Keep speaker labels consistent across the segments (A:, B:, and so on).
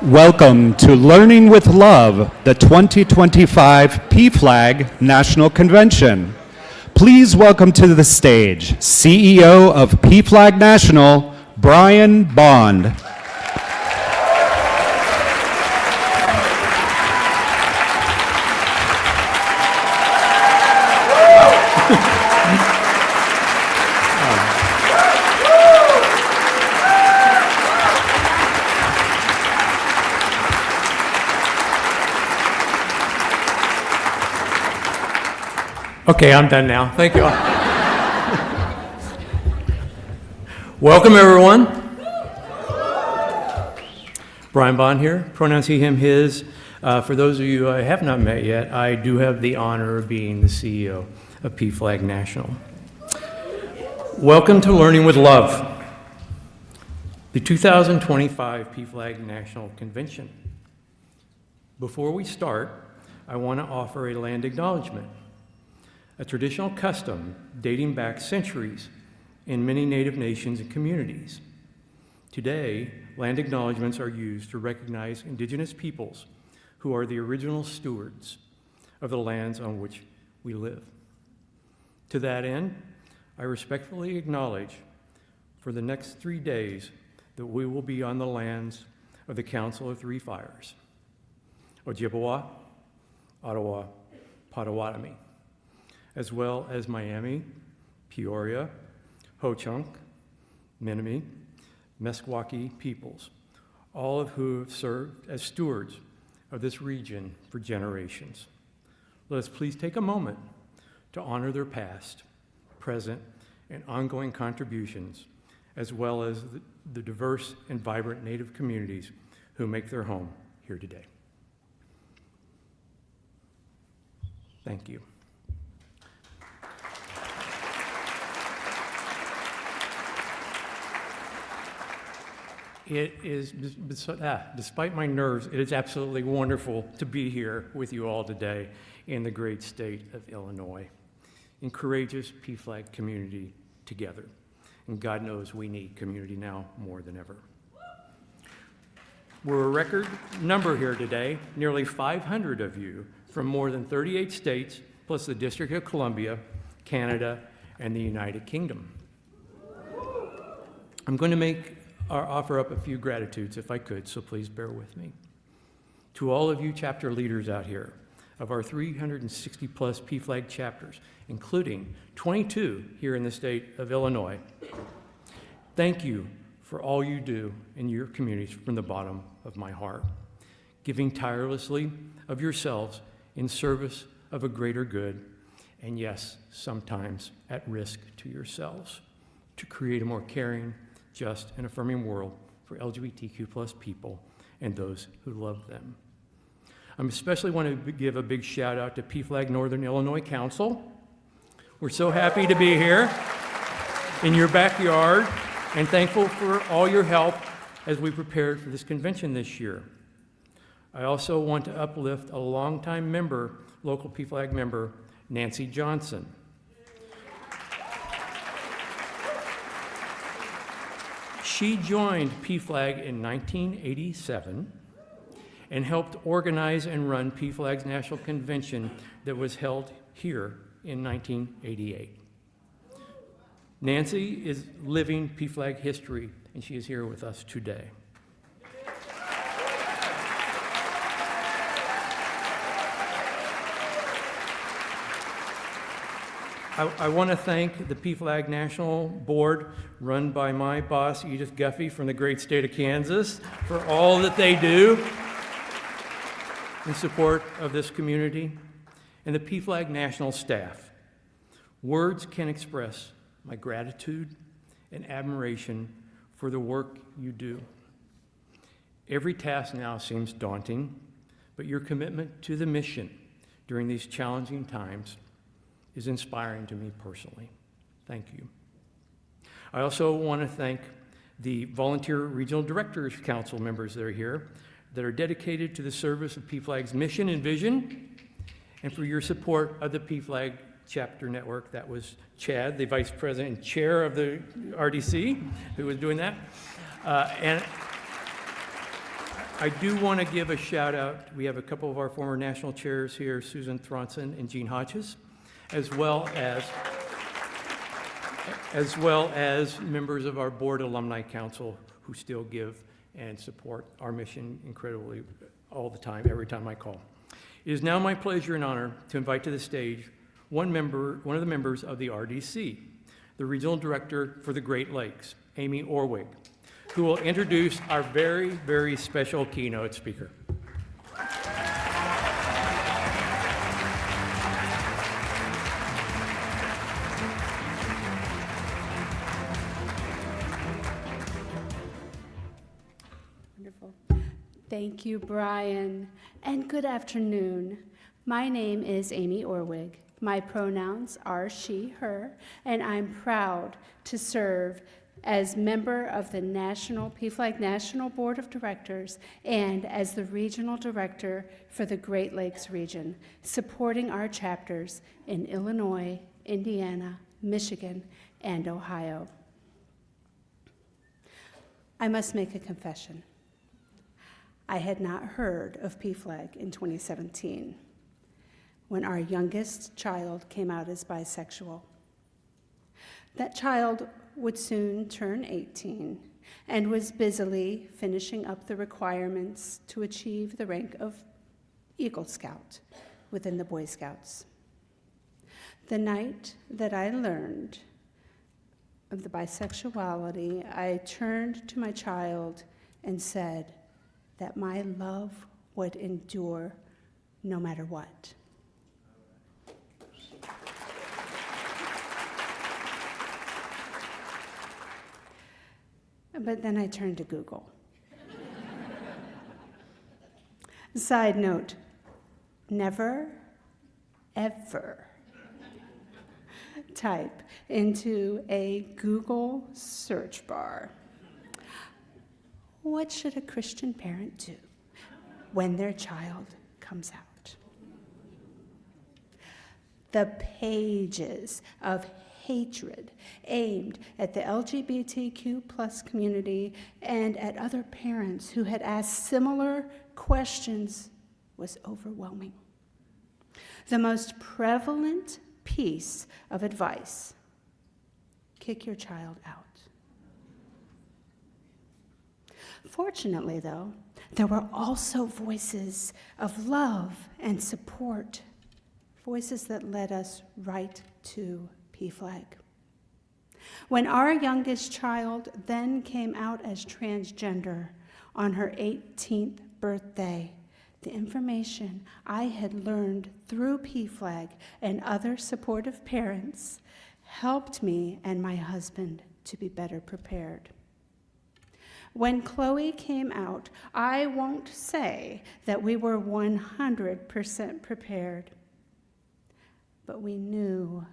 A: Welcome to Learning with Love, the 2025 PFLAG National Convention. Please welcome to the stage CEO of PFLAG National, Brian Bond.
B: Okay, I'm done now. Thank you. Welcome, everyone. Brian Bond here, pronouns he, him, his. For those of you I have not met yet, I do have the honor of being the CEO of PFLAG National. Welcome to Learning with Love, the 2025 PFLAG National Convention. Before we start, I want to offer a land acknowledgement. A traditional custom dating back centuries in many Native nations and communities. Today, land acknowledgements are used to recognize Indigenous peoples who are the original stewards of the lands on which we live. To that end, I respectfully acknowledge for the next 3 days that we will be on the lands of the Council of Three Fires, Ojibwa, Ottawa, Potawatomi, as well as Miami, Peoria, Ho-Chunk, Menominee, Meskwaki peoples, all of who have served as stewards of this region for generations. Let us please take a moment to honor their past, present, and ongoing contributions, as well as the diverse and vibrant Native communities who make their home here today. Thank you. It is, despite my nerves, it is absolutely wonderful to be here with you all today in the great state of Illinois, in courageous PFLAG community together. And God knows we need community now more than ever. We're a record number here today, nearly 500 of you from more than 38 states, plus the District of Columbia, Canada, and the United Kingdom. I'm going to offer up a few gratitudes if I could, so please bear with me. To all of you chapter leaders out here, of our 360 plus PFLAG chapters, including 22 here in the state of Illinois, thank you for all you do in your communities from the bottom of my heart, giving tirelessly of yourselves in service of a greater good, and yes, sometimes at risk to yourselves, to create a more caring, just, and affirming world for LGBTQ plus people and those who love them. I especially want to give a big shout out to PFLAG Northern Illinois Council. We're so happy to be here in your backyard and thankful for all your help as we prepared for this convention this year. I also want to uplift a longtime member, local PFLAG member, Nancy Johnson. She joined PFLAG in 1987 and helped organize and run PFLAG's National Convention that was held here in 1988. Nancy is living PFLAG history, and she is here with us today. I want to thank the PFLAG National Board, run by my boss, Edith Guffey, from the great state of Kansas, for all that they do in support of this community, and the PFLAG National staff. Words can express my gratitude and admiration for the work you do. Every task now seems daunting, but your commitment to the mission during these challenging times is inspiring to me personally. Thank you. I also want to thank the Volunteer Regional Directors Council members that are here that are dedicated to the service of PFLAG's mission and vision, and for your support of the PFLAG chapter network. That was Chad, the Vice President and Chair of the RDC, who was doing that. And I do want to give a shout out. We have a couple of our former national chairs here, Susan Thronson and Jean Hodges, as well as members of our board alumni council who still give and support our mission incredibly all the time, every time I call. It is now my pleasure and honor to invite to the stage one of the members of the RDC, the Regional Director for the Great Lakes, Amy Orwig, who will introduce our very, very special keynote speaker.
C: Wonderful. Thank you, Brian, and good afternoon. My name is Amy Orwig. My pronouns are she, her, and I'm proud to serve as member of the PFLAG National Board of Directors and as the Regional Director for the Great Lakes region, supporting our chapters in Illinois, Indiana, Michigan, and Ohio. I must make a confession. I had not heard of PFLAG in 2017, when our youngest child came out as bisexual. That child would soon turn 18 and was busily finishing up the requirements to achieve the rank of Eagle Scout within the Boy Scouts. The night that I learned of the bisexuality, I turned to my child and said that my love would endure no matter what. But then I turned to Google. Side note, never, ever type into a Google search bar, what should a Christian parent do when their child comes out? The pages of hatred aimed at the LGBTQ plus community and at other parents who had asked similar questions was overwhelming. The most prevalent piece of advice: kick your child out. Fortunately, though, there were also voices of love and support, voices that led us right to PFLAG. When our youngest child then came out as transgender on her 18th birthday, the information I had learned through PFLAG and other supportive parents helped me and my husband to be better prepared. When Chloe came out, I won't say that we were 100% prepared, but we knew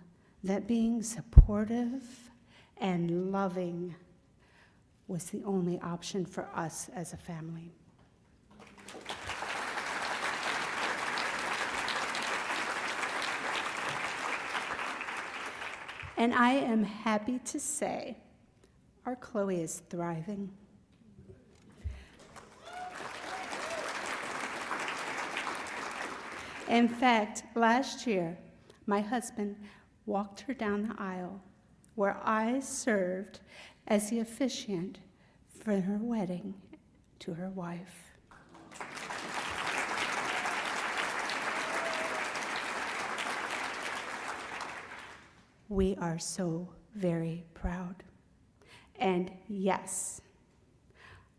C: that being supportive and loving was the only option for us as a family. And I am happy to say our Chloe is thriving. In fact, last year, my husband walked her down the aisle where I served as the officiant for her wedding to her wife. We are so very proud. And yes,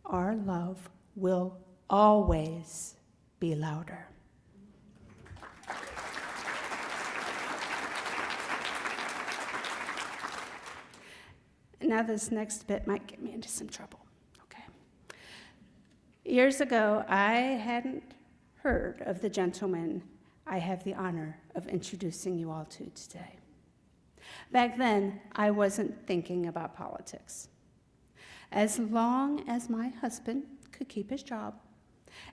C: our love will always be louder. Now this next bit might get me into some trouble, okay? Years ago, I hadn't heard of the gentleman I have the honor of introducing you all to today. Back then, I wasn't thinking about politics. As long as my husband could keep his job,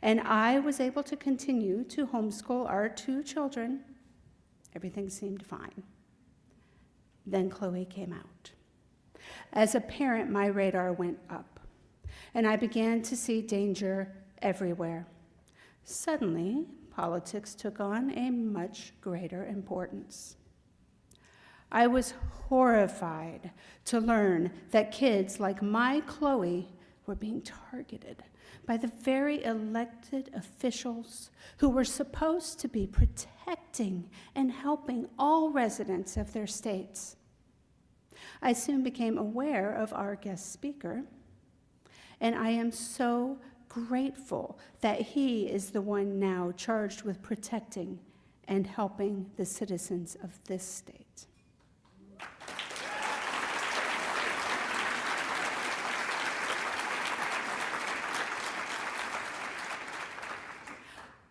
C: and I was able to continue to homeschool our 2 children, everything seemed fine. Then Chloe came out. As a parent, my radar went up, and I began to see danger everywhere. Suddenly, politics took on a much greater importance. I was horrified to learn that kids like my Chloe were being targeted by the very elected officials who were supposed to be protecting and helping all residents of their states. I soon became aware of our guest speaker, and I am so grateful that he is the one now charged with protecting and helping the citizens of this state.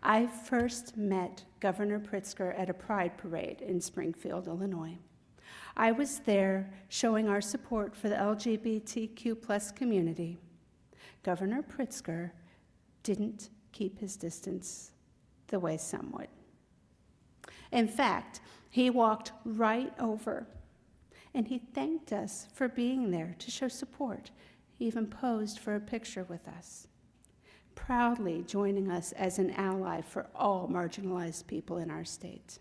C: I first met Governor Pritzker at a pride parade in Springfield, Illinois. I was there showing our support for the LGBTQ+ community. Governor Pritzker didn't keep his distance the way some would. In fact, he walked right over and he thanked us for being there to show support. He even posed for a picture with us, proudly joining us as an ally for all marginalized people in our state.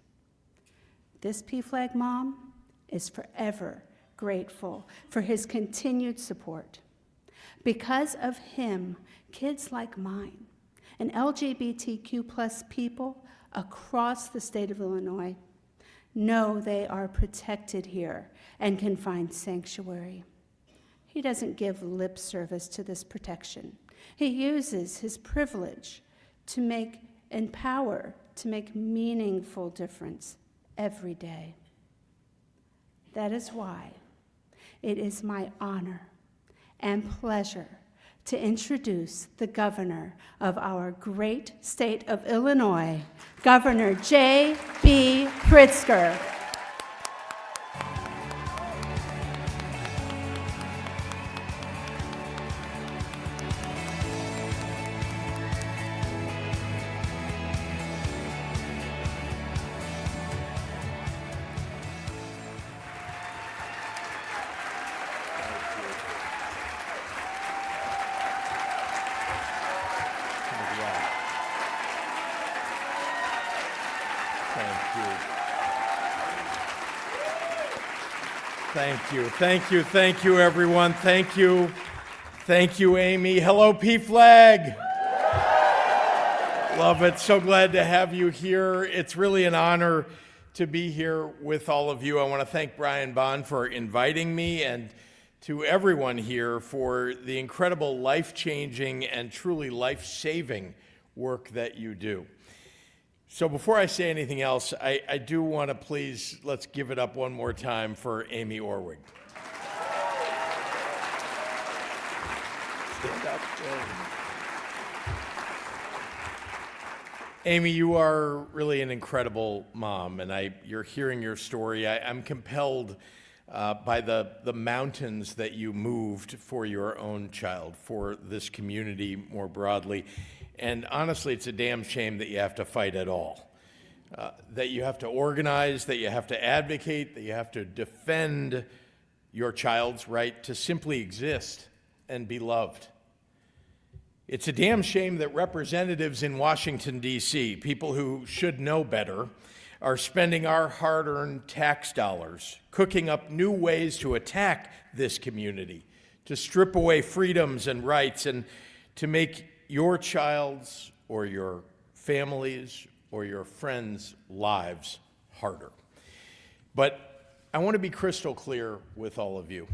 C: This PFLAG mom is forever grateful for his continued support. Because of him, kids like mine and LGBTQ+ people across the state of Illinois know they are protected here and can find sanctuary. He doesn't give lip service to this protection. He uses his privilege to make meaningful difference every day. That is why it is my honor and pleasure to introduce the governor of our great state of Illinois, Governor J.B. Pritzker.
D: Thank you, everyone. Thank you, Amy. Hello, PFLAG. Love it. So glad to have you here. It's really an honor to be here with all of you. I want to thank Brian Bond for inviting me, and to everyone here for the incredible life-changing and truly life-saving work that you do. So before I say anything else, I do want to please, let's give it up one more time for Amy Orwig. Stand up. Amy, you are really an incredible mom, and you're hearing your story. I'm compelled by the mountains that you moved for your own child, for this community more broadly. And honestly, it's a damn shame that you have to fight at all, that you have to organize, that you have to advocate, that you have to defend your child's right to simply exist and be loved. It's a damn shame that representatives in Washington, D.C., people who should know better, are spending our hard-earned tax dollars cooking up new ways to attack this community, to strip away freedoms and rights, and to make your child's or your family's or your friends' lives harder. But I want to be crystal clear with all of you.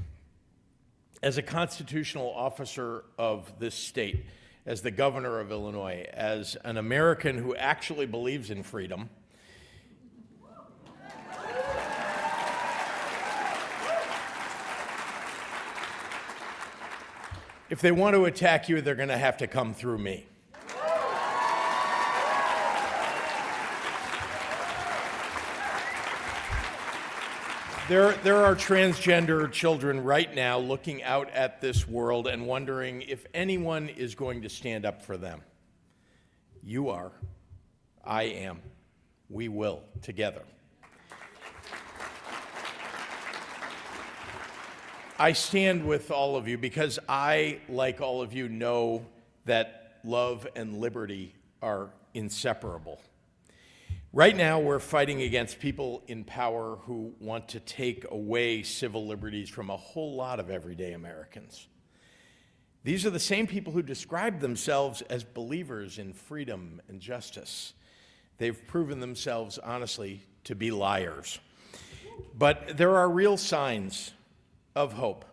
D: As a constitutional officer of this state, as the governor of Illinois, as an American who actually believes in freedom, if they want to attack you, they're going to have to come through me. There are transgender children right now looking out at this world and wondering if anyone is going to stand up for them. You are. I am. We will, together. I stand with all of you because I, like all of you, know that love and liberty are inseparable. Right now, we're fighting against people in power who want to take away civil liberties from a whole lot of everyday Americans. These are the same people who describe themselves as believers in freedom and justice. They've proven themselves, honestly, to be liars. But there are real signs of hope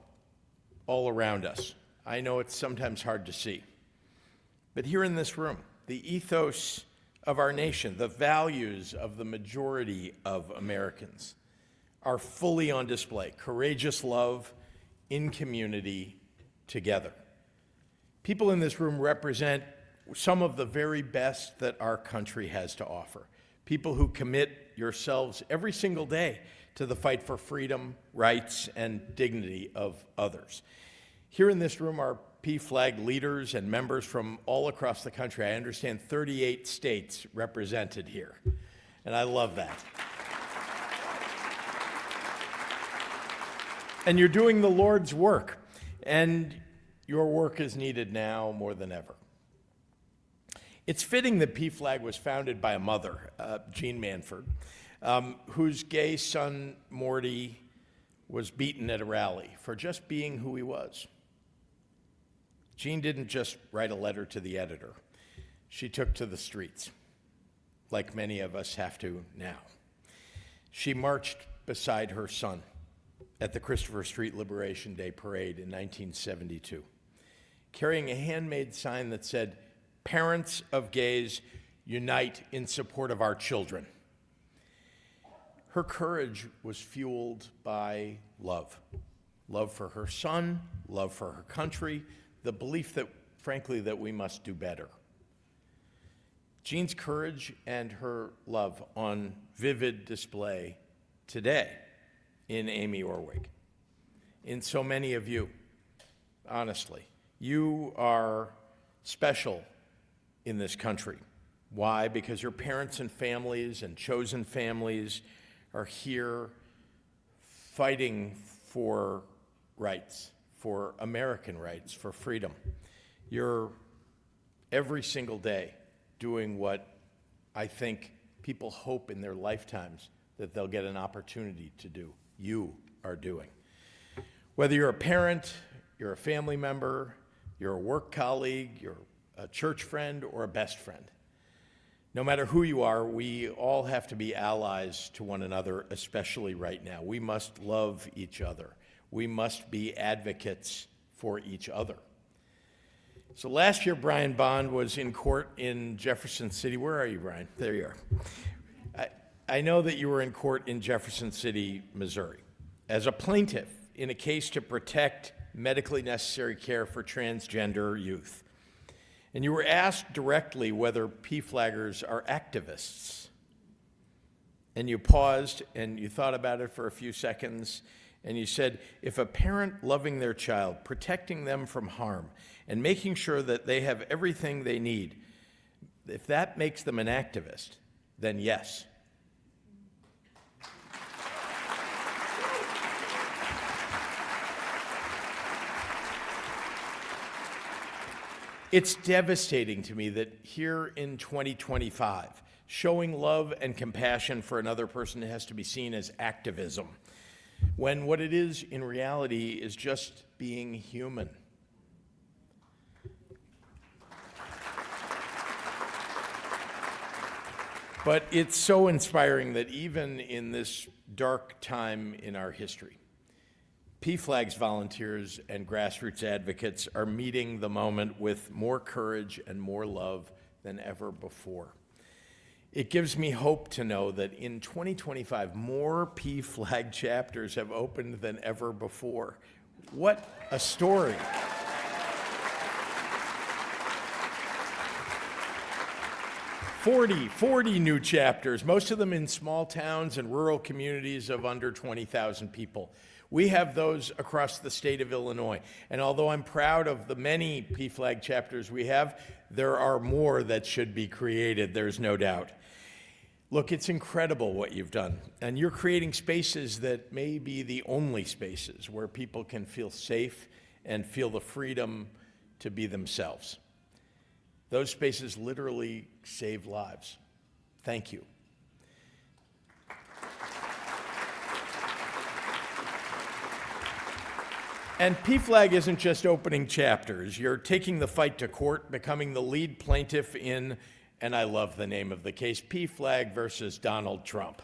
D: all around us. I know it's sometimes hard to see. But here in this room, the ethos of our nation, the values of the majority of Americans are fully on display. Courageous love in community together. People in this room represent some of the very best that our country has to offer. People who commit yourselves every single day to the fight for freedom, rights, and dignity of others. Here in this room are PFLAG leaders and members from all across the country. I understand 38 states represented here, and I love that. And you're doing the Lord's work, and your work is needed now more than ever. It's fitting that PFLAG was founded by a mother, Jean Manford, whose gay son, Morty, was beaten at a rally for just being who he was. Jean didn't just write a letter to the editor. She took to the streets, like many of us have to now. She marched beside her son at the Christopher Street Liberation Day Parade in 1972, carrying a handmade sign that said, "Parents of gays, unite in support of our children." Her courage was fueled by love. Love for her son, love for her country, the belief that, frankly, that we must do better. Jean's courage and her love on vivid display today in Amy Orwig. In so many of you, honestly, you are special in this country. Why? Because your parents and families and chosen families are here fighting for rights, for American rights, for freedom. You're every single day doing what I think people hope in their lifetimes that they'll get an opportunity to do. You are doing. Whether you're a parent, you're a family member, you're a work colleague, you're a church friend, or a best friend. No matter who you are, we all have to be allies to one another, especially right now. We must love each other. We must be advocates for each other. So last year, Brian Bond was in court in Jefferson City. Where are you, Brian? There you are. I know that you were in court in Jefferson City, Missouri, as a plaintiff in a case to protect medically necessary care for transgender youth. And you were asked directly whether PFLAGers are activists. And you paused and you thought about it for a few seconds, and you said, if a parent loving their child, protecting them from harm, and making sure that they have everything they need, if that makes them an activist, then yes. It's devastating to me that here in 2025, showing love and compassion for another person has to be seen as activism, when what it is in reality is just being human. But it's so inspiring that even in this dark time in our history, PFLAG's volunteers and grassroots advocates are meeting the moment with more courage and more love than ever before. It gives me hope to know that in 2025, more PFLAG chapters have opened than ever before. What a story. Forty new chapters, most of them in small towns and rural communities of under 20,000 people. We have those across the state of Illinois. And although I'm proud of the many PFLAG chapters we have, there are more that should be created, there's no doubt. Look, it's incredible what you've done. And you're creating spaces that may be the only spaces where people can feel safe and feel the freedom to be themselves. Those spaces literally save lives. Thank you. And PFLAG isn't just opening chapters. You're taking the fight to court, becoming the lead plaintiff in, and I love the name of the case, PFLAG versus Donald Trump.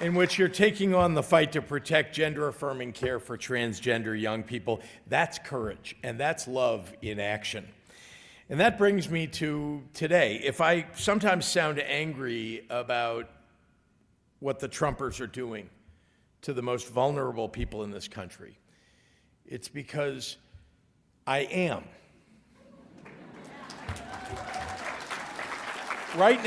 D: In which you're taking on the fight to protect gender-affirming care for transgender young people. That's courage, and that's love in action. And that brings me to today. If I sometimes sound angry about what the Trumpers are doing to the most vulnerable people in this country, it's because I am. Right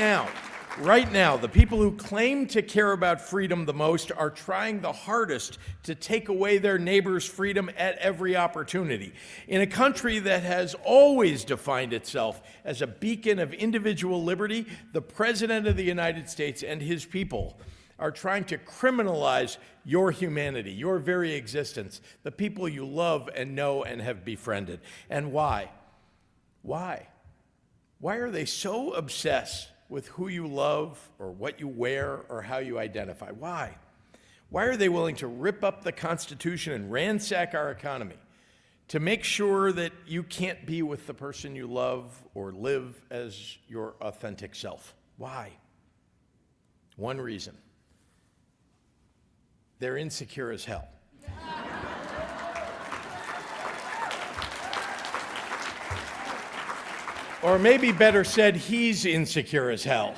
D: now, the people who claim to care about freedom the most are trying the hardest to take away their neighbor's freedom at every opportunity. In a country that has always defined itself as a beacon of individual liberty, the President of the United States and his people are trying to criminalize your humanity, your very existence, the people you love and know and have befriended. And why? Why? Why are they so obsessed with who you love or what you wear or how you identify? Why? Why are they willing to rip up the Constitution and ransack our economy to make sure that you can't be with the person you love or live as your authentic self? Why? One reason. They're insecure as hell. Or maybe better said, he's insecure as hell.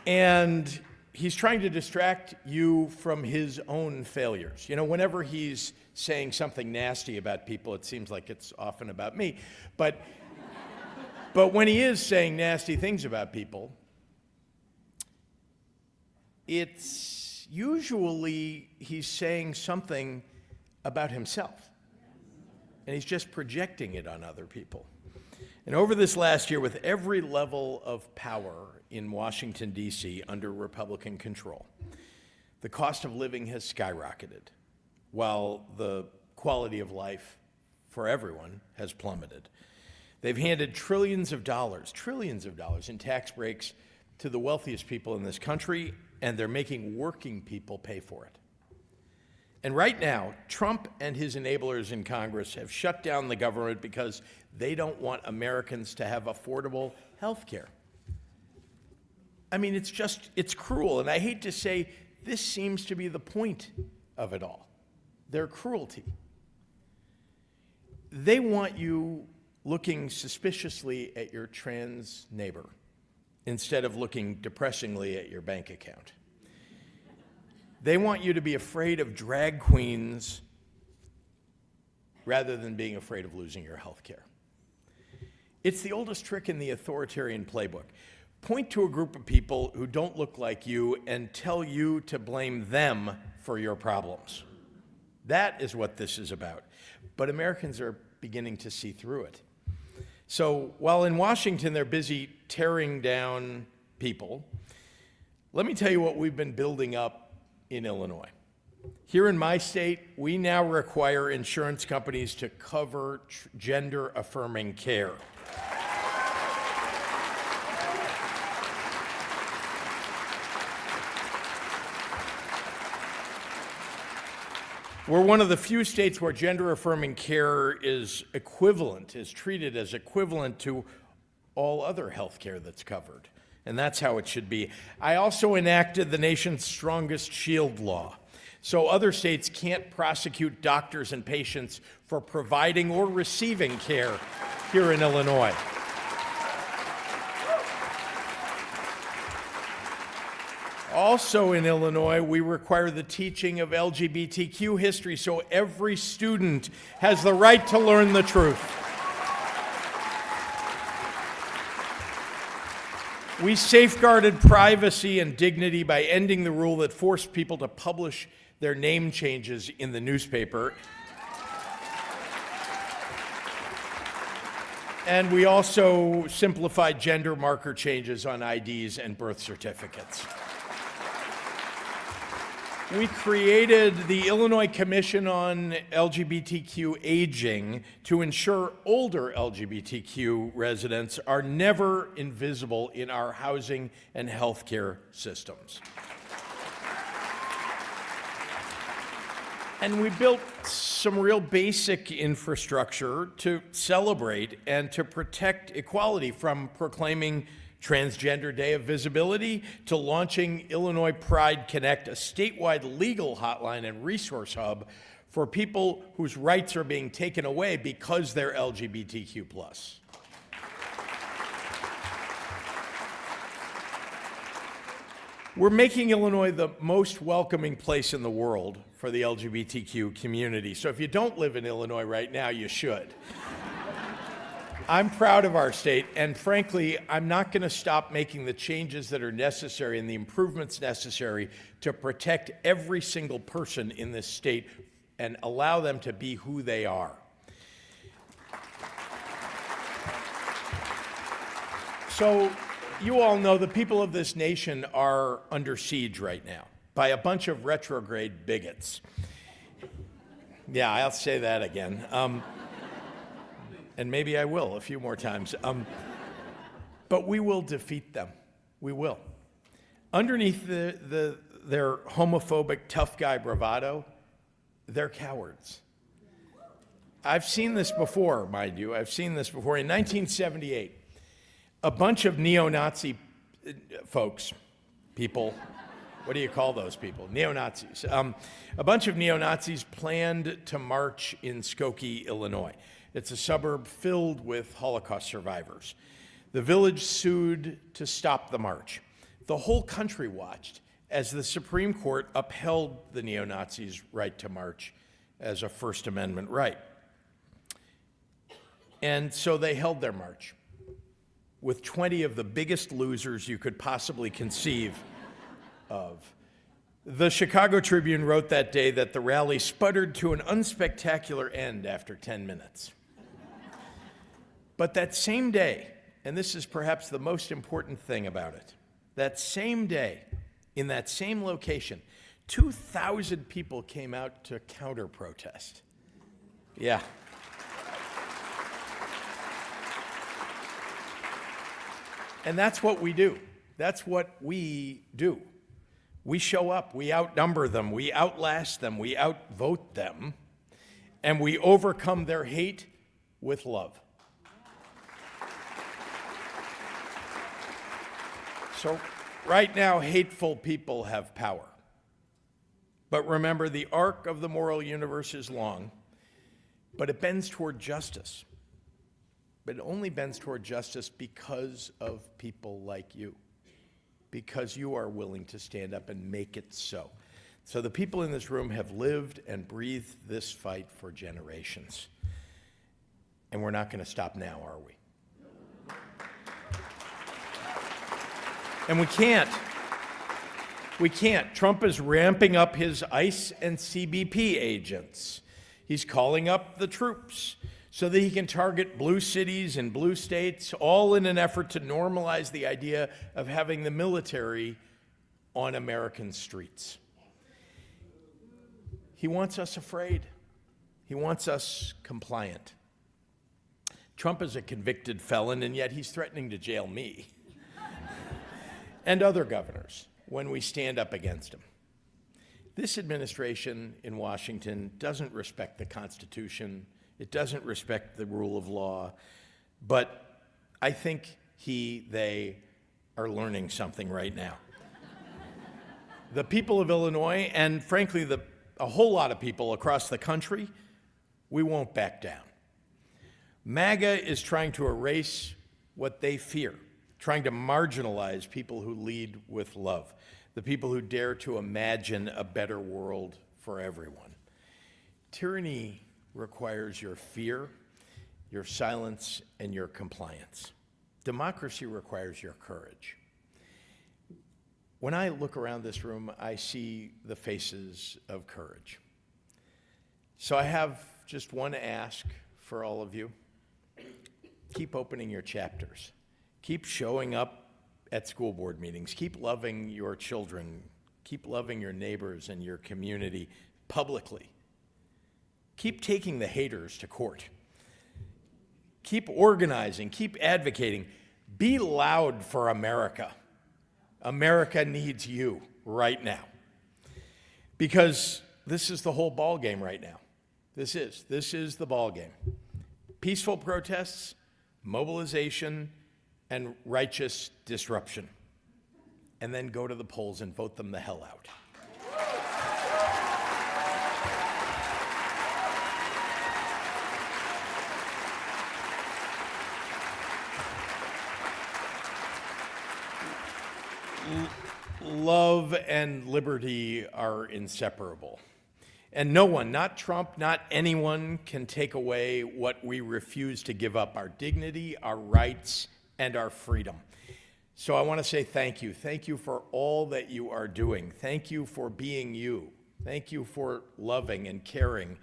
D: And he's trying to distract you from his own failures. You know, whenever he's saying something nasty about people, it seems like it's often about me. But when he is saying nasty things about people, it's usually he's saying something about himself. And he's just projecting it on other people. And over this last year, with every level of power in Washington, D.C. under Republican control, the cost of living has skyrocketed, while the quality of life for everyone has plummeted. They've handed trillions of dollars in tax breaks to the wealthiest people in this country, and they're making working people pay for it. And right now, Trump and his enablers in Congress have shut down the government because they don't want Americans to have affordable health care. I mean, it's cruel. And I hate to say, this seems to be the point of it all, their cruelty. They want you looking suspiciously at your trans neighbor instead of looking depressingly at your bank account. They want you to be afraid of drag queens rather than being afraid of losing your health care. It's the oldest trick in the authoritarian playbook. Point to a group of people who don't look like you and tell you to blame them for your problems. That is what this is about. But Americans are beginning to see through it. So while in Washington they're busy tearing down people, let me tell you what we've been building up in Illinois. Here in my state, we now require insurance companies to cover gender-affirming care. We're one of the few states where gender-affirming care is treated as equivalent to all other health care that's covered. And that's how it should be. I also enacted the nation's strongest shield law, so other states can't prosecute doctors and patients for providing or receiving care here in Illinois. Also in Illinois, we require the teaching of LGBTQ history, so every student has the right to learn the truth. We safeguarded privacy and dignity by ending the rule that forced people to publish their name changes in the newspaper. And we also simplified gender marker changes on IDs and birth certificates. We created the Illinois Commission on LGBTQ Aging to ensure older LGBTQ residents are never invisible in our housing and healthcare systems. And we built some real basic infrastructure to celebrate and to protect equality, from proclaiming Transgender Day of Visibility to launching Illinois Pride Connect, a statewide legal hotline and resource hub for people whose rights are being taken away because they're LGBTQ+. We're making Illinois the most welcoming place in the world for the LGBTQ community. So if you don't live in Illinois right now, you should. I'm proud of our state, and frankly, I'm not going to stop making the changes that are necessary and the improvements necessary to protect every single person in this state and allow them to be who they are. So, you all know the people of this nation are under siege right now by a bunch of retrograde bigots. Yeah, I'll say that again. And maybe I will a few more times. But we will defeat them. We will. Underneath their homophobic tough guy bravado, they're cowards. I've seen this before, mind you. I've seen this before. In 1978, a bunch of neo-Nazi folks, people, what do you call those people? Neo-Nazis. A bunch of neo-Nazis planned to march in Skokie, Illinois. It's a suburb filled with Holocaust survivors. The village sued to stop the march. The whole country watched as the Supreme Court upheld the neo-Nazis' right to march as a First Amendment right. And so they held their march with 20 of the biggest losers you could possibly conceive of. The Chicago Tribune wrote that day that the rally sputtered to an unspectacular end after 10 minutes. But that same day, and this is perhaps the most important thing about it, that same day, in that same location, 2,000 people came out to counter-protest. Yeah. And that's what we do. That's what we do. We show up, we outnumber them, we outlast them, we outvote them, and we overcome their hate with love. So right now, hateful people have power. But remember, the arc of the moral universe is long, but it bends toward justice. But it only bends toward justice because of people like you, because you are willing to stand up and make it so. So the people in this room have lived and breathed this fight for generations. And we're not going to stop now, are we? And we can't. We can't. Trump is ramping up his ICE and CBP agents. He's calling up the troops so that he can target blue cities and blue states, all in an effort to normalize the idea of having the military on American streets. He wants us afraid. He wants us compliant. Trump is a convicted felon, and yet he's threatening to jail me and other governors when we stand up against him. This administration in Washington doesn't respect the Constitution. It doesn't respect the rule of law, but I think they are learning something right now. The people of Illinois, and frankly, a whole lot of people across the country, we won't back down. MAGA is trying to erase what they fear, trying to marginalize people who lead with love, the people who dare to imagine a better world for everyone. Tyranny requires your fear, your silence, and your compliance. Democracy requires your courage. When I look around this room, I see the faces of courage. So I have just one ask for all of you. keep opening your chapters. Keep showing up at school board meetings. Keep loving your children. Keep loving your neighbors and your community publicly. Keep taking the haters to court. Keep organizing. Keep advocating. Be loud for America. America needs you right now. Because this is the whole ball game right now. This is the ball game. Peaceful protests, mobilization, and righteous disruption. And then go to the polls and vote them the hell out. Love and liberty are inseparable. And no one, not Trump, not anyone, can take away what we refuse to give up, our dignity, our rights, and our freedom. So I want to say thank you. Thank you for all that you are doing. Thank you for being you. Thank you for loving and caring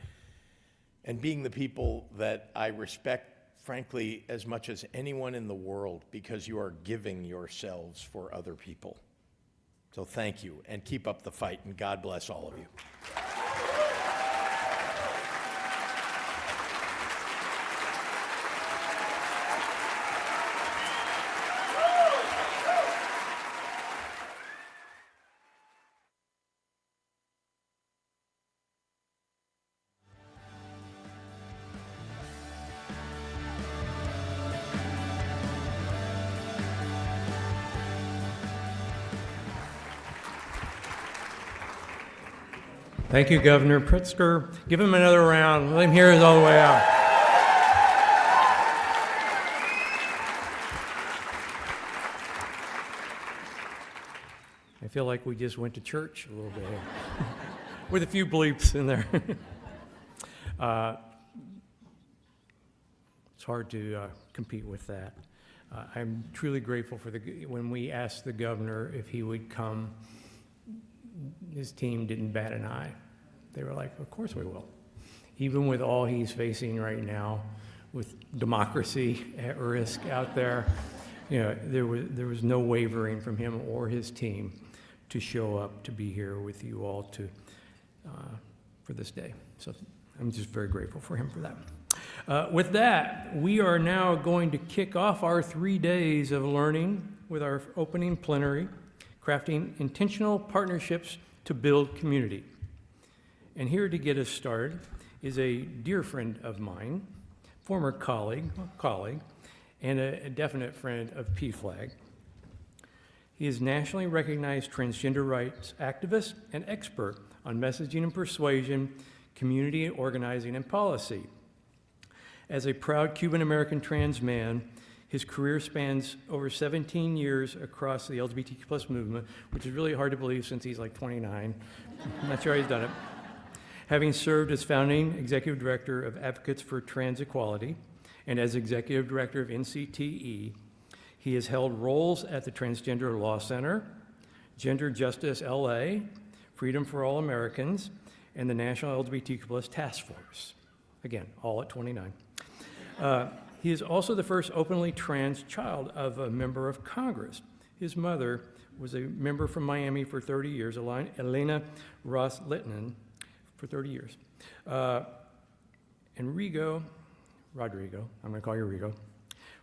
D: and being the people that I respect, frankly, as much as anyone in the world, because you are giving yourselves for other people. So thank you, and keep up the fight, and God bless all of you.
B: Thank you, Governor Pritzker. Give him another round. Let him hear it all the way out. I feel like we just went to church a little bit here. With a few bleeps in there. It's hard to compete with that. I'm truly grateful for when we asked the governor if he would come, his team didn't bat an eye. They were like, of course we will. Even with all he's facing right now, with democracy at risk out there, there was no wavering from him or his team to show up to be here with you all for this day. So I'm just very grateful for him for that. With that, we are now going to kick off our 3 days of learning with our opening plenary, crafting intentional partnerships to build community. And here to get us started is a dear friend of mine, former colleague, and a definite friend of PFLAG. He is nationally recognized transgender rights activist and expert on messaging and persuasion, community organizing, and policy. As a proud Cuban-American trans man, his career spans over 17 years across the LGBTQ+ movement, which is really hard to believe since he's like 29. I'm not sure he's done it. Having served as founding executive director of Advocates for Trans Equality and as executive director of NCTE, he has held roles at the Transgender Law Center, Gender Justice LA, Freedom for All Americans, and the National LGBTQ+ Task Force. Again, all at 29. He is also the first openly trans child of a member of Congress. His mother was a member from Miami for 30 years, Elena Ross-Littman, for 30 years. And Rodrigo, I'm going to call you Rigo.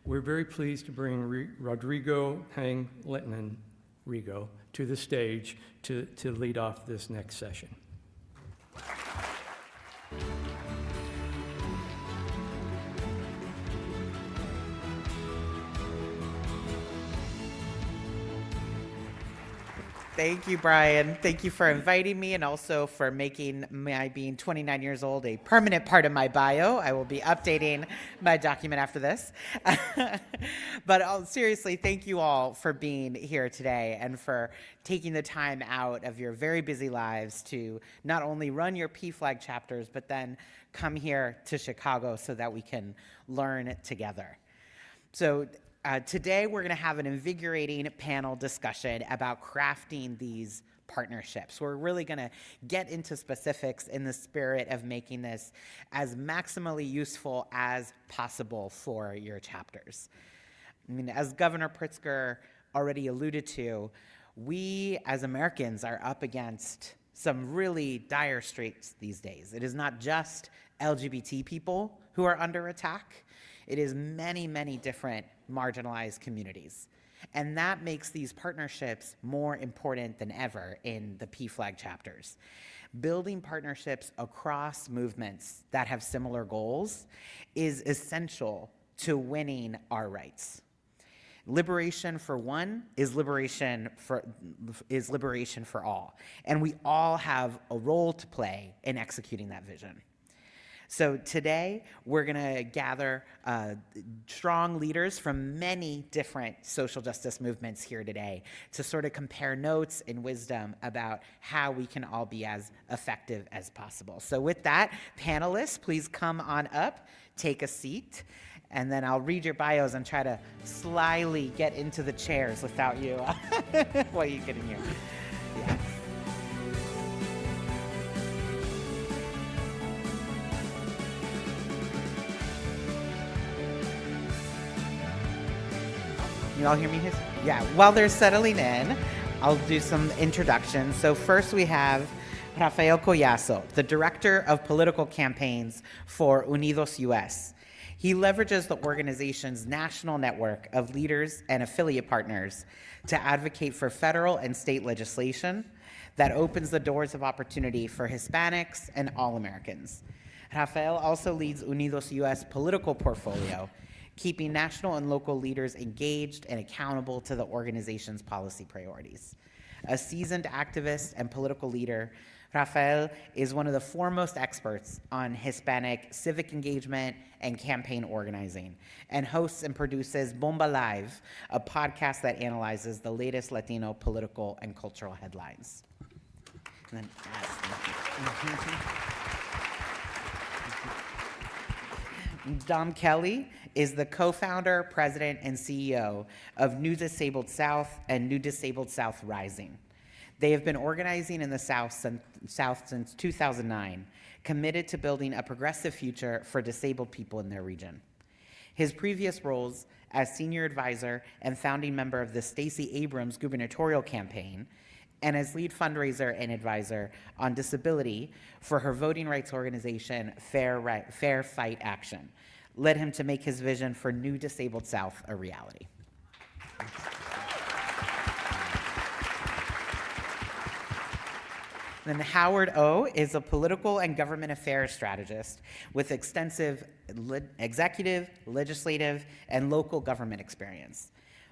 B: We're very pleased to bring Rodrigo Heng-Lehtinen, Rigo, to the stage to lead off this next session.
E: Thank you, Brian. Thank you for inviting me and also for making my being 29 years old a permanent part of my bio. I will be updating my document after this. But seriously, thank you all for being here today and for taking the time out of your very busy lives to not only run your PFLAG chapters, but then come here to Chicago so that we can learn together. So today we're going to have an invigorating panel discussion about crafting these partnerships. We're really going to get into specifics in the spirit of making this as maximally useful as possible for your chapters. I mean, as Governor Pritzker already alluded to, we as Americans are up against some really dire straits these days. It is not just LGBT people who are under attack. It is many, many different marginalized communities. And that makes these partnerships more important than ever in the PFLAG chapters. Building partnerships across movements that have similar goals is essential to winning our rights. Liberation for one is liberation for all. And we all have a role to play in executing that vision. So today, we're going to gather strong leaders from many different social justice movements here today to sort of compare notes and wisdom about how we can all be as effective as possible. So with that, panelists, please come on up, take a seat, and then I'll read your bios and try to slyly get into the chairs without you, while you get in here. Yeah. You all hear me? Yeah, while they're settling in, I'll do some introductions. So first we have Rafael Collazo, the Director of Political Campaigns for UnidosUS. He leverages the organization's national network of leaders and affiliate partners to advocate for federal and state legislation that opens the doors of opportunity for Hispanics and all Americans. Rafael also leads UnidosUS political portfolio, keeping national and local leaders engaged and accountable to the organization's policy priorities. A seasoned activist and political leader, Rafael is one of the foremost experts on Hispanic civic engagement and campaign organizing, and hosts and produces Bomba Live, a podcast that analyzes the latest Latino political and cultural headlines. And then, Dom Kelly is the co-founder, president, and CEO of New Disabled South and New Disabled South Rising. They have been organizing in the South since 2009, committed to building a progressive future for disabled people in their region. His previous roles as senior advisor and founding member of the Stacey Abrams gubernatorial campaign, and as lead fundraiser and advisor on disability for her voting rights organization, Fair Fight Action, led him to make his vision for New Disabled South a reality. Then Howard Ou is a political and government affairs strategist with extensive executive, legislative, and local government experience.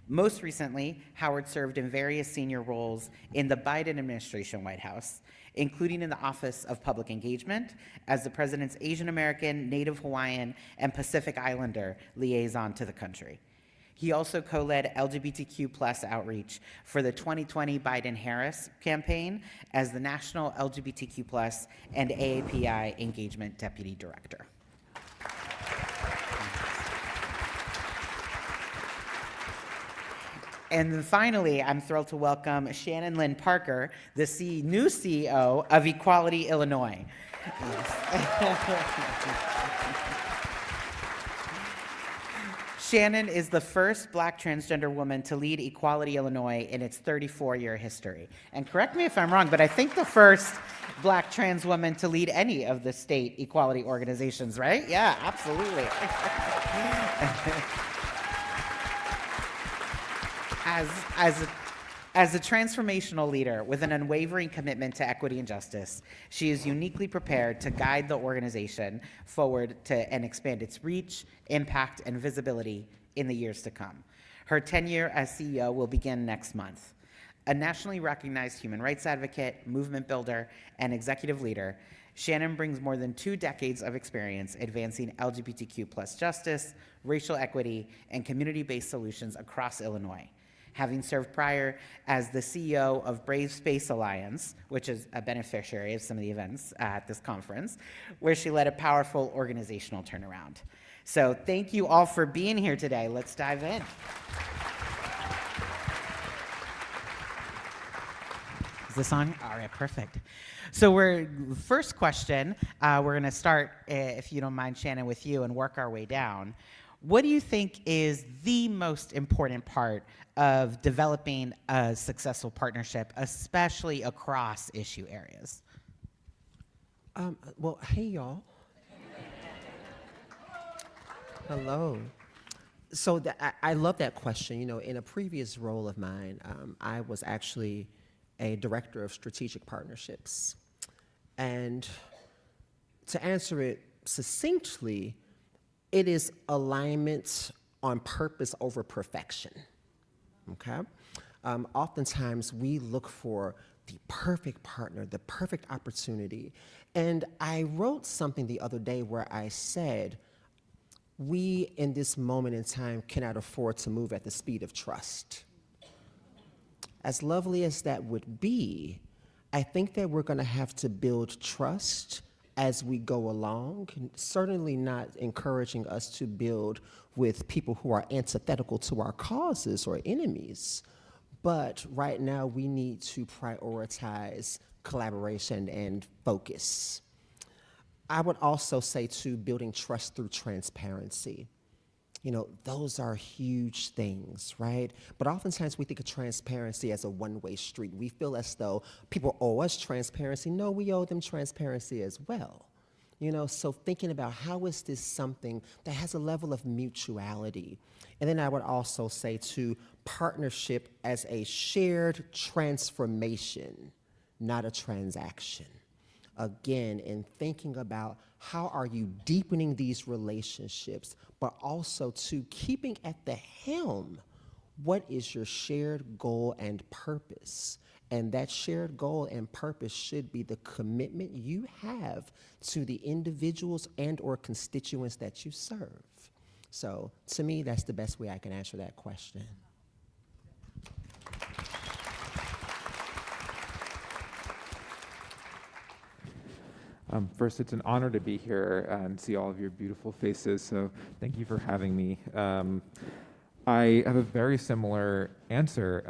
E: Most recently, Howard served in various senior roles in the Biden administration White House, including in the Office of Public Engagement as the president's Asian American, Native Hawaiian, and Pacific Islander liaison to the country. He also co-led LGBTQ+ outreach for the 2020 Biden-Harris campaign as the National LGBTQ+ and AAPI Engagement Deputy Director. And then finally, I'm thrilled to welcome Channyn Lynn Parker, the new CEO of Equality Illinois. Channyn is the first Black transgender woman to lead Equality Illinois in its 34-year history. And correct me if I'm wrong, but I think the first Black trans woman to lead any of the state equality organizations, right? Yeah, absolutely. As a transformational leader with an unwavering commitment to equity and justice, she is uniquely prepared to guide the organization forward and expand its reach, impact, and visibility in the years to come. Her tenure as CEO will begin next month. A nationally recognized human rights advocate, movement builder, and executive leader, Channyn brings more than 2 decades of experience advancing LGBTQ+ justice, racial equity, and community-based solutions across Illinois, having served prior as the CEO of Brave Space Alliance, which is a beneficiary of some of the events at this conference, where she led a powerful organizational turnaround. So thank you all for being here today. Let's dive in. this on? All right, perfect. So first question, we're gonna start, if you don't mind, Channyn, with you and work our way down. What do you think is the most important part of developing a successful partnership, especially across issue areas?
F: Well, hey, y'all. Hello. So I love that question. You know, in a previous role of mine, I was actually a director of strategic partnerships. And to answer it succinctly, it is alignment on purpose over perfection, okay? Oftentimes, we look for the perfect partner, the perfect opportunity. And I wrote something the other day where I said, we, in this moment in time, cannot afford to move at the speed of trust. As lovely as that would be, I think that we're going to have to build trust as we go along, certainly not encouraging us to build with people who are antithetical to our causes or enemies. But right now, we need to prioritize collaboration and focus. I would also say, too, building trust through transparency. You know, those are huge things, right? But oftentimes we think of transparency as a one-way street. We feel as though people owe us transparency. No, we owe them transparency as well. You know, so thinking about how is this something that has a level of mutuality. And then I would also say, too, partnership as a shared transformation, not a transaction. Again, in thinking about how are you deepening these relationships, but also to keeping at the helm, what is your shared goal and purpose? And that shared goal and purpose should be the commitment you have to the individuals and or constituents that you serve. So to me, that's the best way I can answer that question.
G: First, it's an honor to be here and see all of your beautiful faces, so thank you for having me. I have a very similar answer,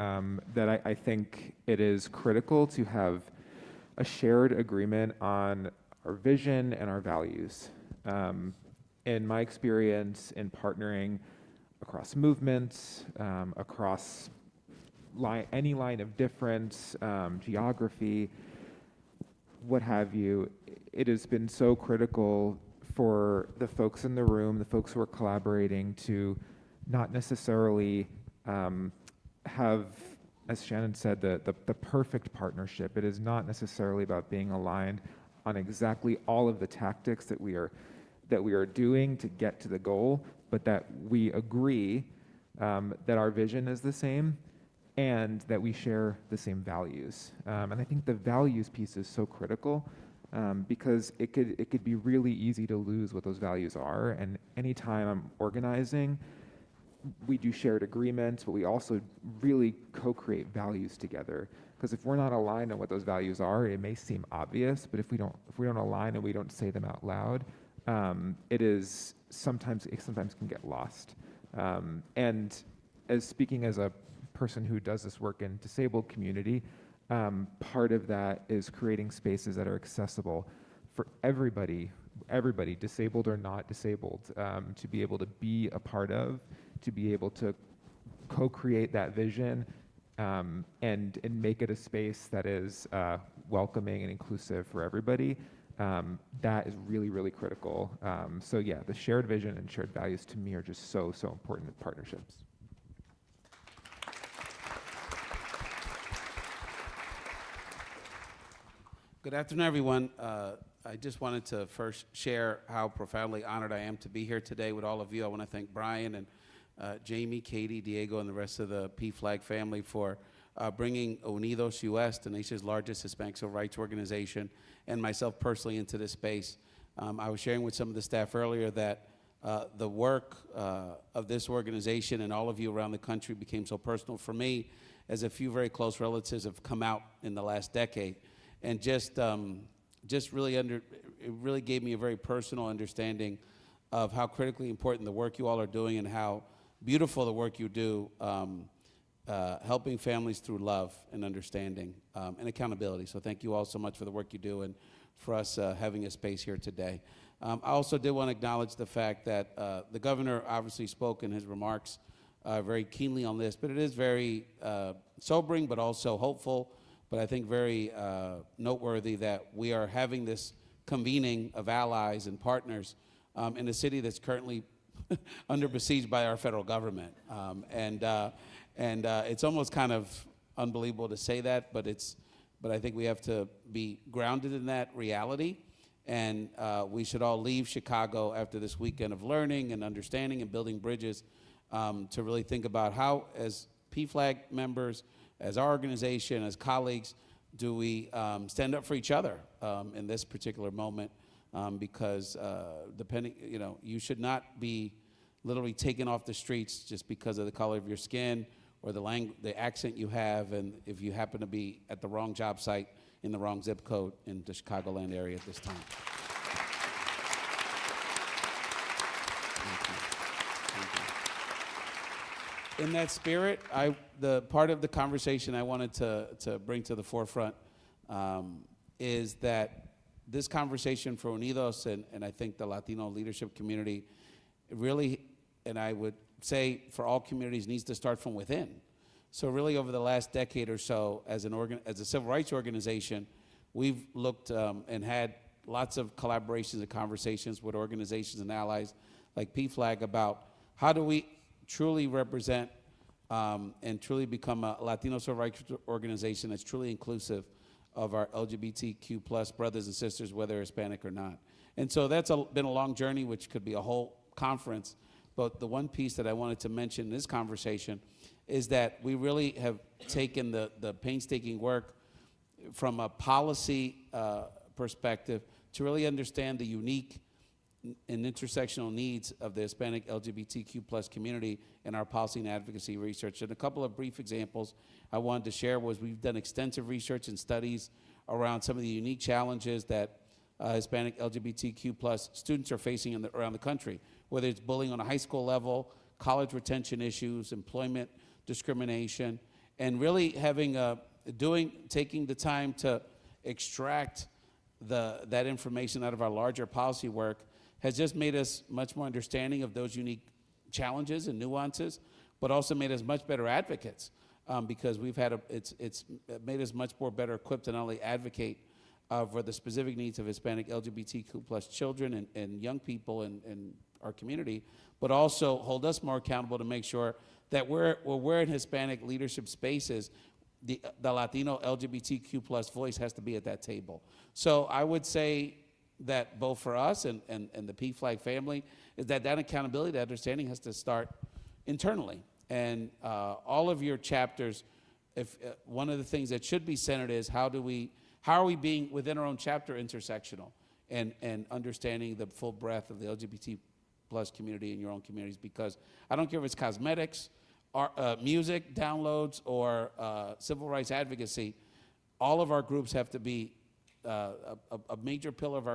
G: that I think it is critical to have a shared agreement on our vision and our values. In my experience in partnering across movements, across any line of difference, geography, what have you, it has been so critical for the folks in the room, the folks who are collaborating, to not necessarily have, as Channyn said, the perfect partnership. It is not necessarily about being aligned on exactly all of the tactics that we are doing to get to the goal, but that we agree that our vision is the same and that we share the same values. And I think the values piece is so critical, because it could be really easy to lose what those values are. And anytime I'm organizing, we do shared agreements, but we also really co-create values together. Because if we're not aligned on what those values are, it may seem obvious, but if we don't align and we don't say them out loud, it sometimes can get lost. And speaking as a person who does this work in disabled community, part of that is creating spaces that are accessible for everybody, disabled or not disabled, to be able to be a part of, to be able to co-create that vision, and make it a space that is welcoming and inclusive for everybody. That is really, really critical. So yeah, the shared vision and shared values to me are just so important in partnerships.
H: Good afternoon, everyone. I just wanted to first share how profoundly honored I am to be here today with all of you. I want to thank Brian and Jamie, Katie, Diego, and the rest of the PFLAG family for bringing UnidosUS, the nation's largest Hispanic civil rights organization, and myself personally into this space. I was sharing with some of the staff earlier that the work of this organization and all of you around the country became so personal for me, as a few very close relatives have come out in the last decade. And just really it really gave me a very personal understanding of how critically important the work you all are doing and how beautiful the work you do helping families through love and understanding and accountability. So thank you all so much for the work you do and for us having a space here today. I also did want to acknowledge the fact that the governor obviously spoke in his remarks very keenly on this, but it is very sobering, but also hopeful, but I think very noteworthy that we are having this convening of allies and partners in a city that's currently under besieged by our federal government. And it's almost kind of unbelievable to say that, but I think we have to be grounded in that reality. And we should all leave Chicago after this weekend of learning and understanding and building bridges to really think about how, as PFLAG members, as our organization, as colleagues, do we stand up for each other in this particular moment? Because depending, you should not be literally taken off the streets just because of the color of your skin or the accent you have, and if you happen to be at the wrong job site in the wrong zip code in the Chicagoland area at this time. In that spirit, the part of the conversation I wanted to bring to the forefront is that this conversation for Unidos and I think the Latino leadership community really, and I would say for all communities, needs to start from within. So really over the last decade or so, as a civil rights organization, we've looked and had lots of collaborations and conversations with organizations and allies like PFLAG about how do we truly represent and truly become a Latino civil rights organization that's truly inclusive of our LGBTQ plus brothers and sisters, whether Hispanic or not. And so that's been a long journey, which could be a whole conference. But the one piece that I wanted to mention in this conversation is that we really have taken the painstaking work from a policy perspective to really understand the unique and intersectional needs of the Hispanic LGBTQ plus community in our policy and advocacy research. And a couple of brief examples I wanted to share was we've done extensive research and studies around some of the unique challenges that Hispanic LGBTQ plus students are facing around the country, whether it's bullying on a high school level, college retention issues, employment discrimination, and really having taking the time to extract that information out of our larger policy work has just made us much more understanding of those unique challenges and nuances, but also made us much better advocates because it's made us much more better equipped to not only advocate for the specific needs of Hispanic LGBTQ plus children and young people in our community, but also hold us more accountable to make sure that we're in Hispanic leadership spaces, the Latino LGBTQ plus voice has to be at that table. So I would say that both for us and the PFLAG family is that accountability, that understanding has to start internally. And all of your chapters, one of the things that should be centered is how are we being within our own chapter intersectional and understanding the full breadth of the LGBT plus community in your own communities, because I don't care if it's cosmetics, music, downloads, or civil rights advocacy, all of our groups have to be a major pillar of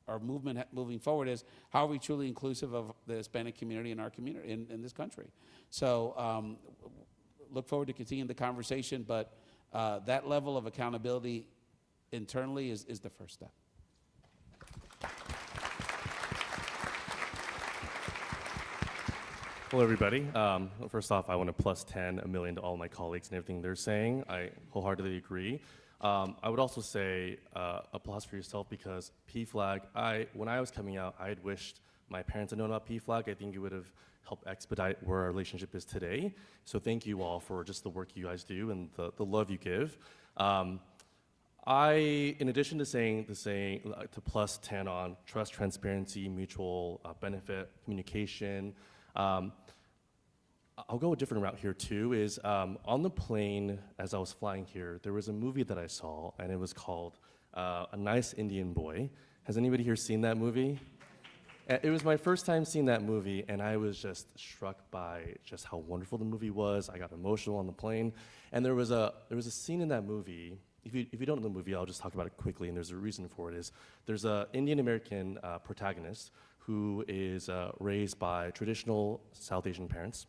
H: our movement moving forward is how are we truly inclusive of the Hispanic community in our community, in this country. So look forward to continuing the conversation, but that level of accountability internally is the first step.
I: Hello, everybody. First off, I want to plus 10 a million to all my colleagues and everything they're saying. I wholeheartedly agree. I would also say applause for yourself because PFLAG, when I was coming out, I had wished my parents had known about PFLAG. I think it would have helped expedite where our relationship is today. So thank you all for just the work you guys do and the love you give. In addition to saying to plus 10 on trust, transparency, mutual benefit, communication, I'll go a different route here too, is on the plane as I was flying here, there was a movie that I saw and it was called A Nice Indian Boy. Has anybody here seen that movie? It was my first time seeing that movie and I was just struck by just how wonderful the movie was. I got emotional on the plane and there was a scene in that movie. If you don't know the movie, I'll just talk about it quickly and there's a reason for it. There's an Indian American protagonist who is raised by traditional South Asian parents.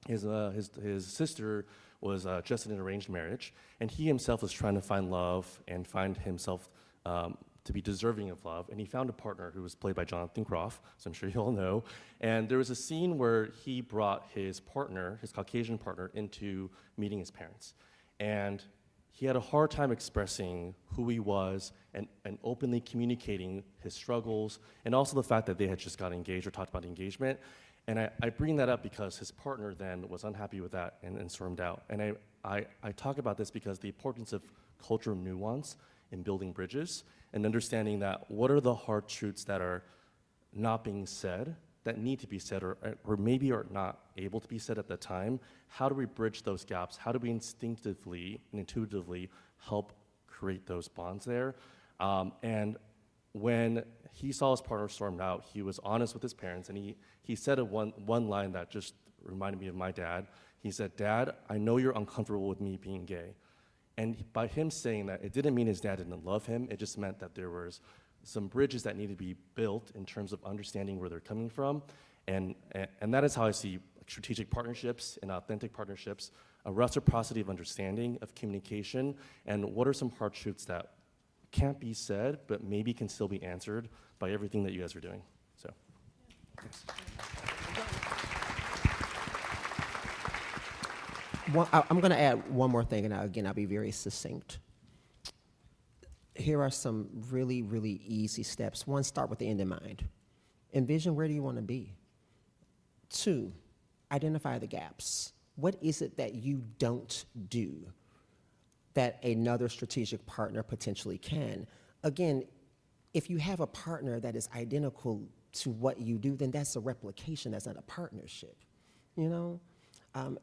I: his sister was just in an arranged marriage, and he himself was trying to find love and find himself to be deserving of love, and he found a partner who was played by Jonathan Groff, so I'm sure you all know. And there was a scene where he brought his partner, his Caucasian partner, into meeting his parents. And he had a hard time expressing who he was and openly communicating his struggles, and also the fact that they had just got engaged or talked about engagement. And I bring that up because his partner then was unhappy with that and stormed out. And I talk about this because the importance of cultural nuance in building bridges and understanding that what are the hard truths that are not being said, that need to be said, or maybe are not able to be said at the time. How do we bridge those gaps? How do we instinctively and intuitively help create those bonds there? And when he saw his partner stormed out, he was honest with his parents, and he said one line that just reminded me of my dad. He said, "Dad, I know you're uncomfortable with me being gay." And by him saying that, it didn't mean his dad didn't love him. It just meant that there was some bridges that needed to be built in terms of understanding where they're coming from. And that is how I see strategic partnerships and authentic partnerships, a reciprocity of understanding, of communication, and what are some hard truths that can't be said, but maybe can still be answered by everything that you guys are doing. So, thanks.
F: I'm going to add one more thing, and again, I'll be very succinct. Here are some really, really easy steps. One, start with the end in mind. Envision where do you want to be. Two, identify the gaps. What is it that you don't do that another strategic partner potentially can? Again, if you have a partner that is identical to what you do, then that's a replication, that's not a partnership, you know?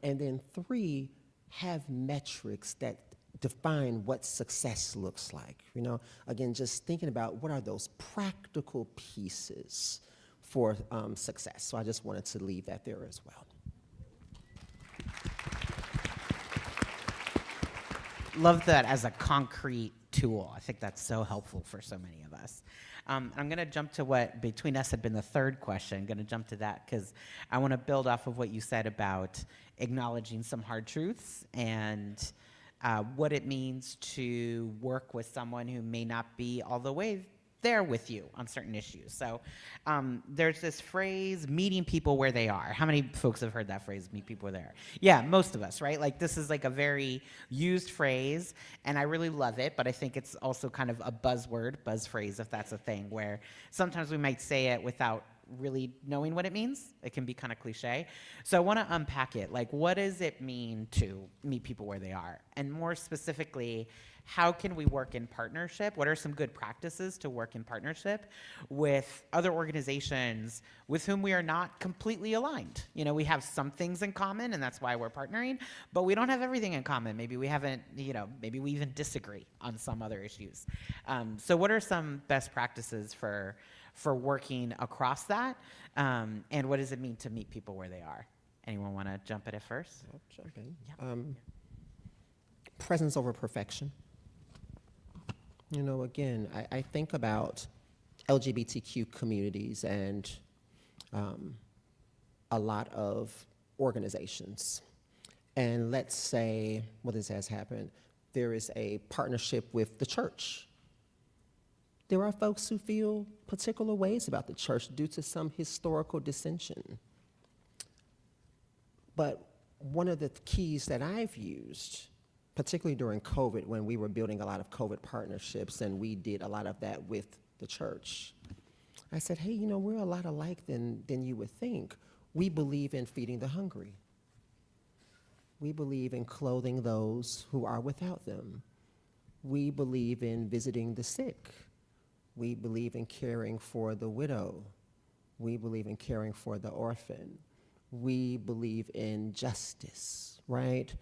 F: And then three, have metrics that define what success looks like. You know, again, just thinking about what are those practical pieces for success. So I just wanted to leave that there as well.
E: Love that as a concrete tool. I think that's so helpful for so many of us. I'm going to jump to what between us had been the third question. I'm going to jump to that because I want to build off of what you said about acknowledging some hard truths and what it means to work with someone who may not be all the way there with you on certain issues. So there's this phrase, meeting people where they are. How many folks have heard that phrase, meet people where they are? Yeah, most of us, right? Like this is like a very used phrase, and I really love it, but I think it's also kind of a buzzword, buzz phrase, if that's a thing, where sometimes we might say it without really knowing what it means. It can be kind of cliche. So I want to unpack it. Like, what does it mean to meet people where they are? And more specifically, how can we work in partnership? What are some good practices to work in partnership with other organizations with whom we are not completely aligned? You know, we have some things in common, and that's why we're partnering, but we don't have everything in common. Maybe we haven't, you know, maybe we even disagree on some other issues. So what are some best practices for working across that? And what does it mean to meet people where they are? Anyone want to jump at it first?
F: I'll jump in.
E: Yeah.
F: Presence over perfection. You know, again, I think about LGBTQ communities and a lot of organizations. And let's say, well, this has happened, there is a partnership with the church. There are folks who feel particular ways about the church due to some historical dissension. But one of the keys that I've used, particularly during COVID, when we were building a lot of COVID partnerships, and we did a lot of that with the church, I said, hey, you know, we're a lot alike than you would think. We believe in feeding the hungry. We believe in clothing those who are without them. We believe in visiting the sick. We believe in caring for the widow. We believe in caring for the orphan. We believe in justice, right?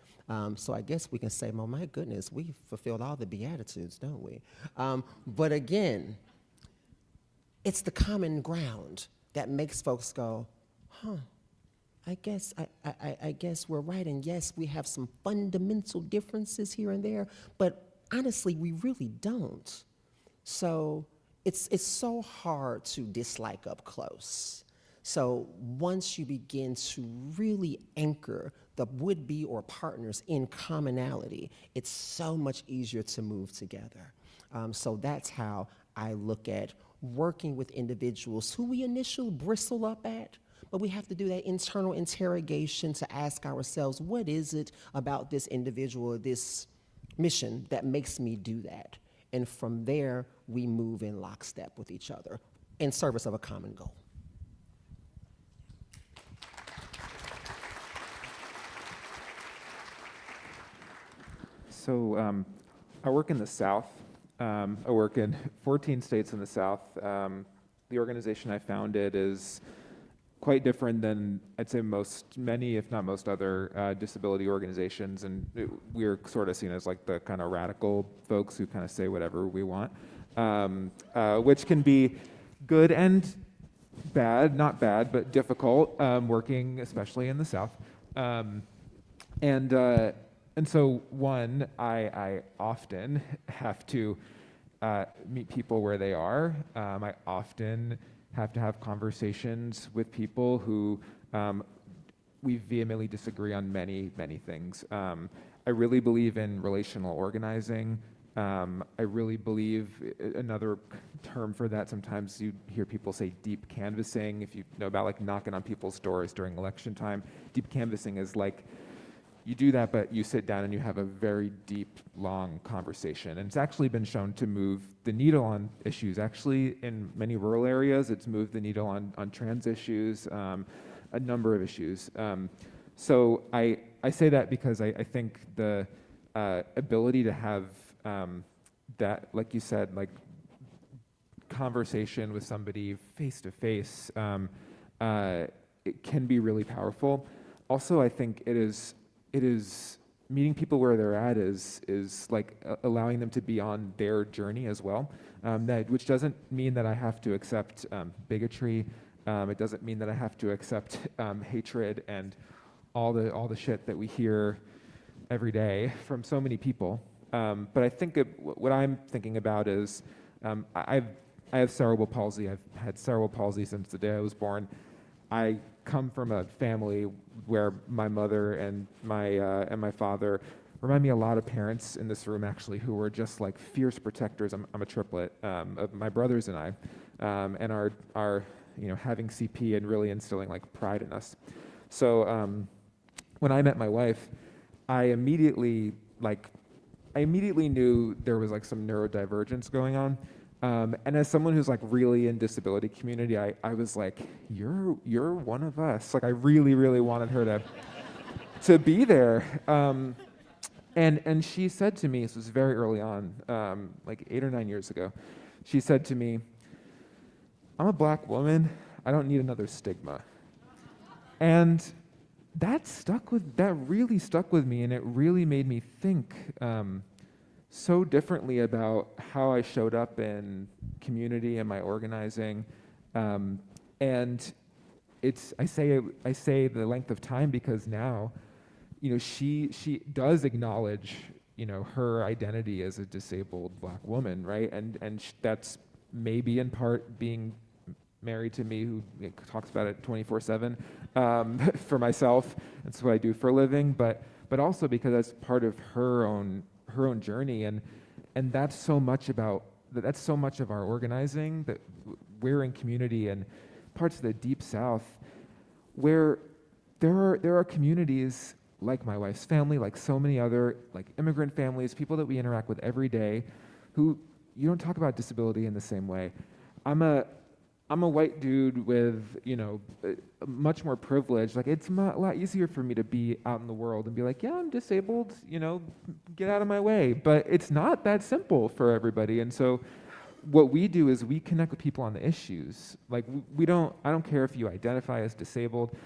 F: So I guess we can say, well, my goodness, we fulfilled all the Beatitudes, don't we? But again, it's the common ground that makes folks go, huh, I guess we're right. And yes, we have some fundamental differences here and there, but honestly, we really don't. So it's so hard to dislike up close. So once you begin to really anchor the would-be or partners in commonality, it's so much easier to move together. So that's how I look at working with individuals who we initially bristle up at, but we have to do that internal interrogation to ask ourselves, what is it about this individual or this mission that makes me do that? And from there, we move in lockstep with each other in service of a common goal.
G: So I work in the South. I work in 14 states in the South. The organization I founded is quite different than I'd say many, if not most other disability organizations, and we're sort of seen as like the kind of radical folks who kind of say whatever we want, which can be good and bad, not bad, but difficult, working especially in the South. And so one, I often have to meet people where they are. I often have to have conversations with people who we vehemently disagree on many, many things. I really believe in relational organizing. I really believe another term for that, sometimes you hear people say deep canvassing. If you know about like knocking on people's doors during election time, deep canvassing is like, you do that, but you sit down and you have a very deep, long conversation. And it's actually been shown to move the needle on issues. Actually, in many rural areas, it's moved the needle on trans issues, a number of issues. So I say that because I think the ability to have that, like you said, like conversation with somebody face to face, it can be really powerful. Also, I think it is meeting people where they're at is like allowing them to be on their journey as well. Which doesn't mean that I have to accept bigotry. It doesn't mean that I have to accept hatred and all the shit that we hear every day from so many people. But I think what I'm thinking about is I have cerebral palsy. I've had cerebral palsy since the day I was born. I come from a family where my mother and my father remind me a lot of parents in this room actually who were just like fierce protectors. I'm a triplet of my brothers and I, and are having CP and really instilling like pride in us. So when I met my wife, I immediately knew there was like some neurodivergence going on. And as someone who's like really in disability community, I was like, you're one of us. Like I really, really wanted her to be there. And she said to me, this was very early on, like 8 or 9 years ago, she said to me, I'm a black woman, I don't need another stigma. And that really stuck with me, and it really made me think so differently about how I showed up in community and my organizing. And I say the length of time because now, she does acknowledge, her identity as a disabled black woman, right? And that's maybe in part being married to me, who talks about it 24/7 for myself. That's what I do for a living, but also because that's part of her own journey, and that's so much of our organizing, that we're in community and parts of the Deep South where there are communities like my wife's family, like so many other like immigrant families, people that we interact with every day, who you don't talk about disability in the same way. I'm a white dude with, much more privilege. Like, it's a lot easier for me to be out in the world and be like, yeah, I'm disabled, get out of my way. But it's not that simple for everybody. And so what we do is we connect with people on the issues. Like, I don't care if you identify as disabled.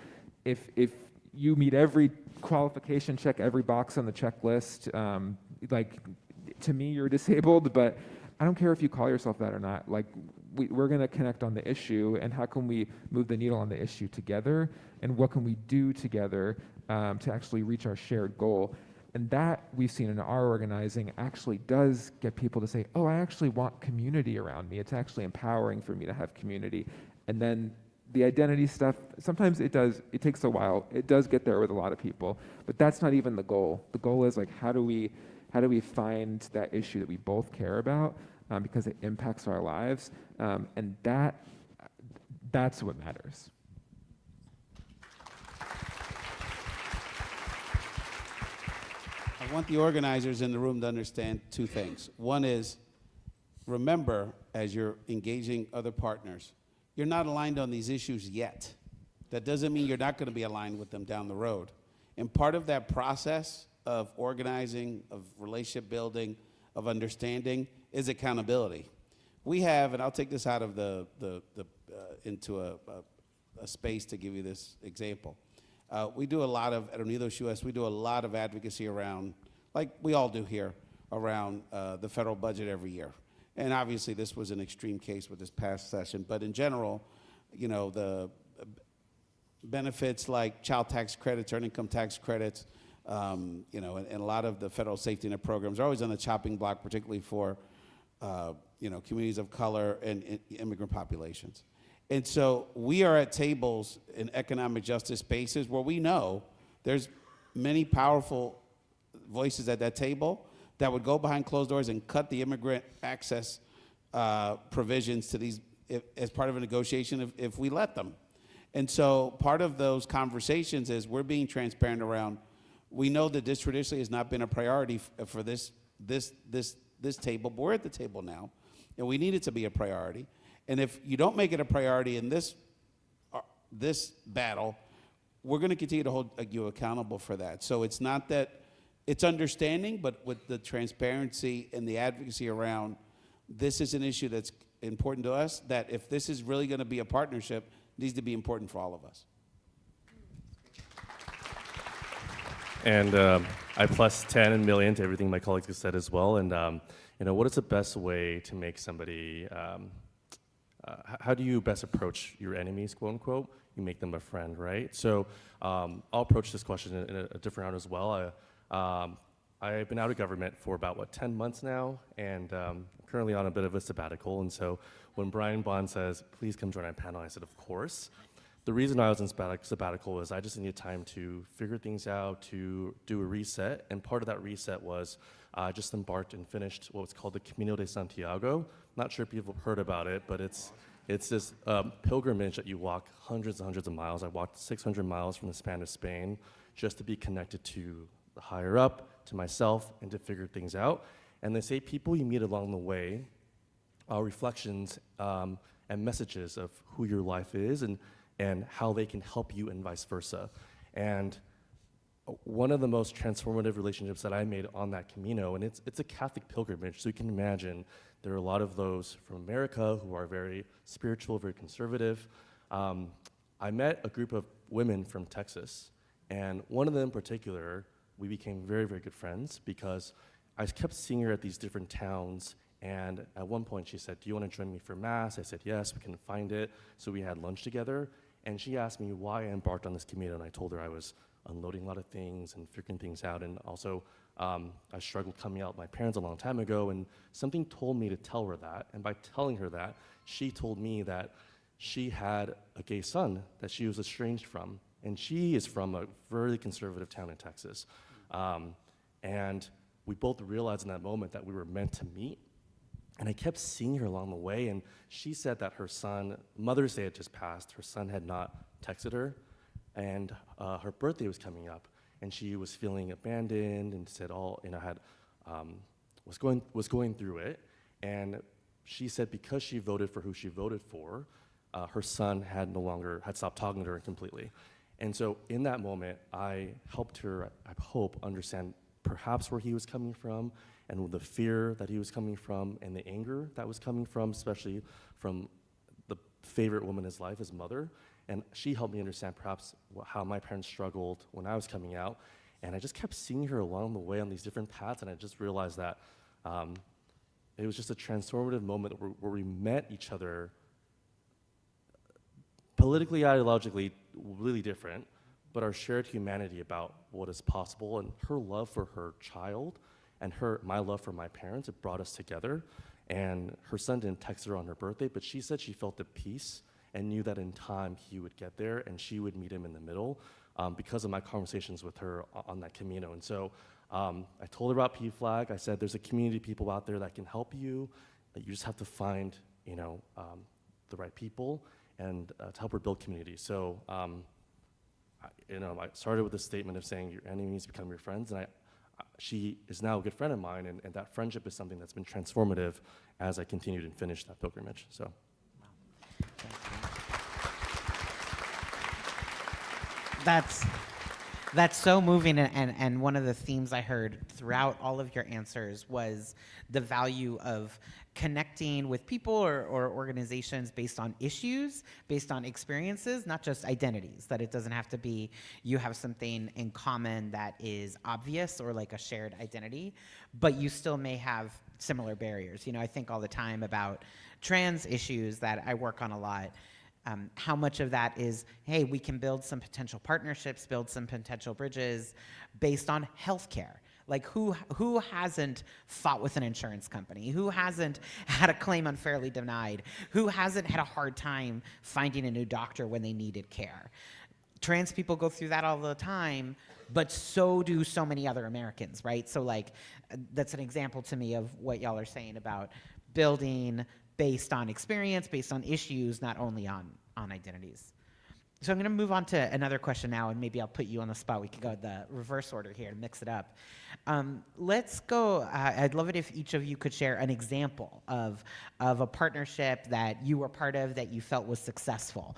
G: If you meet every qualification, check every box on the checklist, to me, you're disabled, but I don't care if you call yourself that or not. Like, we're going to connect on the issue, and how can we move the needle on the issue together, and what can we do together to actually reach our shared goal. And that we've seen in our organizing actually does get people to say, oh, I actually want community around me. It's actually empowering for me to have community. And then the identity stuff, sometimes it takes a while. It does get there with a lot of people, but that's not even the goal. The goal is like, how do we find that issue that we both care about because it impacts our lives, and that's what matters.
H: I want the organizers in the room to understand two things. One is, remember, as you're engaging other partners, you're not aligned on these issues yet. That doesn't mean you're not going to be aligned with them down the road. And part of that process of organizing, of relationship building, of understanding is accountability. We have, and I'll take this out of into a space to give you this example. We do a lot of, at UnidosUS, we do a lot of advocacy around, like we all do here, around the federal budget every year. And obviously this was an extreme case with this past session, but in general, you know, the benefits like child tax credits, earned income tax credits, you know, and a lot of the federal safety net programs are always on the chopping block, particularly for, you know, communities of color and immigrant populations. And so we are at tables in economic justice spaces where we know there's many powerful voices at that table that would go behind closed doors and cut the immigrant access provisions to these as part of a negotiation if we let them. And so part of those conversations is we're being transparent around, we know that this traditionally has not been a priority for this table, but we're at the table now, and we need it to be a priority. And if you don't make it a priority in this battle, we're going to continue to hold you accountable for that. So it's not that, it's understanding, but with the transparency and the advocacy around, this is an issue that's important to us, that if this is really going to be a partnership, it needs to be important for all of us.
I: And I plus 10 and million to everything my colleagues have said as well. And you know, what is the best way to make somebody, how do you best approach your enemies, quote unquote? You make them a friend, right? So I'll approach this question in a different round as well. I've been out of government for about, 10 months now, and I'm currently on a bit of a sabbatical. And so when Brian Bond says, please come join our panel, I said, of course. The reason I was in sabbatical is I just needed time to figure things out, to do a reset, and part of that reset was I just embarked and finished what's called the Camino de Santiago. Not sure if you've heard about it, but it's this pilgrimage that you walk hundreds and hundreds of miles. I walked 600 miles from the span of Spain just to be connected to the higher up, to myself, and to figure things out. And they say people you meet along the way are reflections and messages of who your life is and how they can help you and vice versa. And one of the most transformative relationships that I made on that Camino, and it's a Catholic pilgrimage, so you can imagine there are a lot of those from America who are very spiritual, very conservative. I met a group of women from Texas, and one of them in particular, we became very, very good friends because I kept seeing her at these different towns, and at one point she said, do you want to join me for Mass? I said, yes, we couldn't find it, so we had lunch together, and she asked me why I embarked on this Camino, and I told her I was unloading a lot of things and figuring things out, and also I struggled coming out with my parents a long time ago, and something told me to tell her that, and by telling her that, she told me that she had a gay son that she was estranged from, and she is from a very conservative town in Texas. And we both realized in that moment that we were meant to meet, and I kept seeing her along the way, and she said that her son, Mother's Day had just passed, her son had not texted her, and her birthday was coming up, and she was feeling abandoned and said was going through it, and she said because she voted for who she voted for, her son had stopped talking to her completely. And so in that moment, I helped her, I hope, understand perhaps where he was coming from and the fear that he was coming from and the anger that was coming from, especially from the favorite woman in his life, his mother. And she helped me understand perhaps how my parents struggled when I was coming out. And I just kept seeing her along the way on these different paths, and I just realized that it was just a transformative moment where we met each other politically, ideologically, really different, but our shared humanity about what is possible, and her love for her child and my love for my parents, it brought us together. And her son didn't text her on her birthday, but she said she felt the peace and knew that in time he would get there and she would meet him in the middle because of my conversations with her on that Camino. And so I told her about PFLAG. I said, there's a community of people out there that can help you. That you just have to find, the right people and to help her build community. So, I started with a statement of saying your enemies become your friends, and she is now a good friend of mine, and that friendship is something that's been transformative as I continued and finished that pilgrimage. So.
E: That's so moving, and one of the themes I heard throughout all of your answers was the value of connecting with people or organizations based on issues, based on experiences, not just identities, that it doesn't have to be you have something in common that is obvious or like a shared identity, but you still may have similar barriers. I think all the time about trans issues that I work on a lot. How much of that is, hey, we can build some potential partnerships, build some potential bridges based on healthcare. Like who hasn't fought with an insurance company? Who hasn't had a claim unfairly denied? Who hasn't had a hard time finding a new doctor when they needed care? Trans people go through that all the time, but so do so many other Americans, right? So like, that's an example to me of what y'all are saying about building based on experience, based on issues, not only on identities. So I'm going to move on to another question now, and maybe I'll put you on the spot. We could go the reverse order here to mix it up. Let's go. I'd love it if each of you could share an example of a partnership that you were part of that you felt was successful.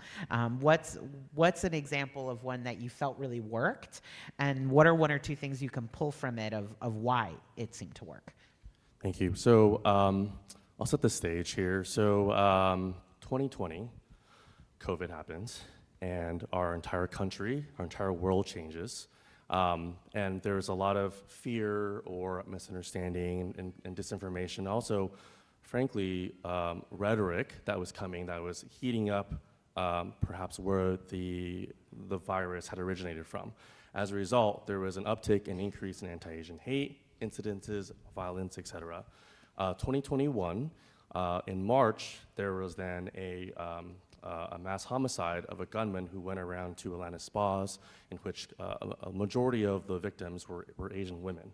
E: What's an example of one that you felt really worked, and what are one or two things you can pull from it of why it seemed to work?
I: Thank you. So I'll set the stage here. So 2020, COVID happens, and our entire country, our entire world changes. And there's a lot of fear or misunderstanding and disinformation. Also, frankly, rhetoric that was coming, that was heating up perhaps where the virus had originated from. As a result, there was an uptick and increase in anti-Asian hate, incidences, violence, et cetera. 2021, in March, there was then a mass homicide of a gunman who went around to Atlanta spas, in which a majority of the victims were Asian women.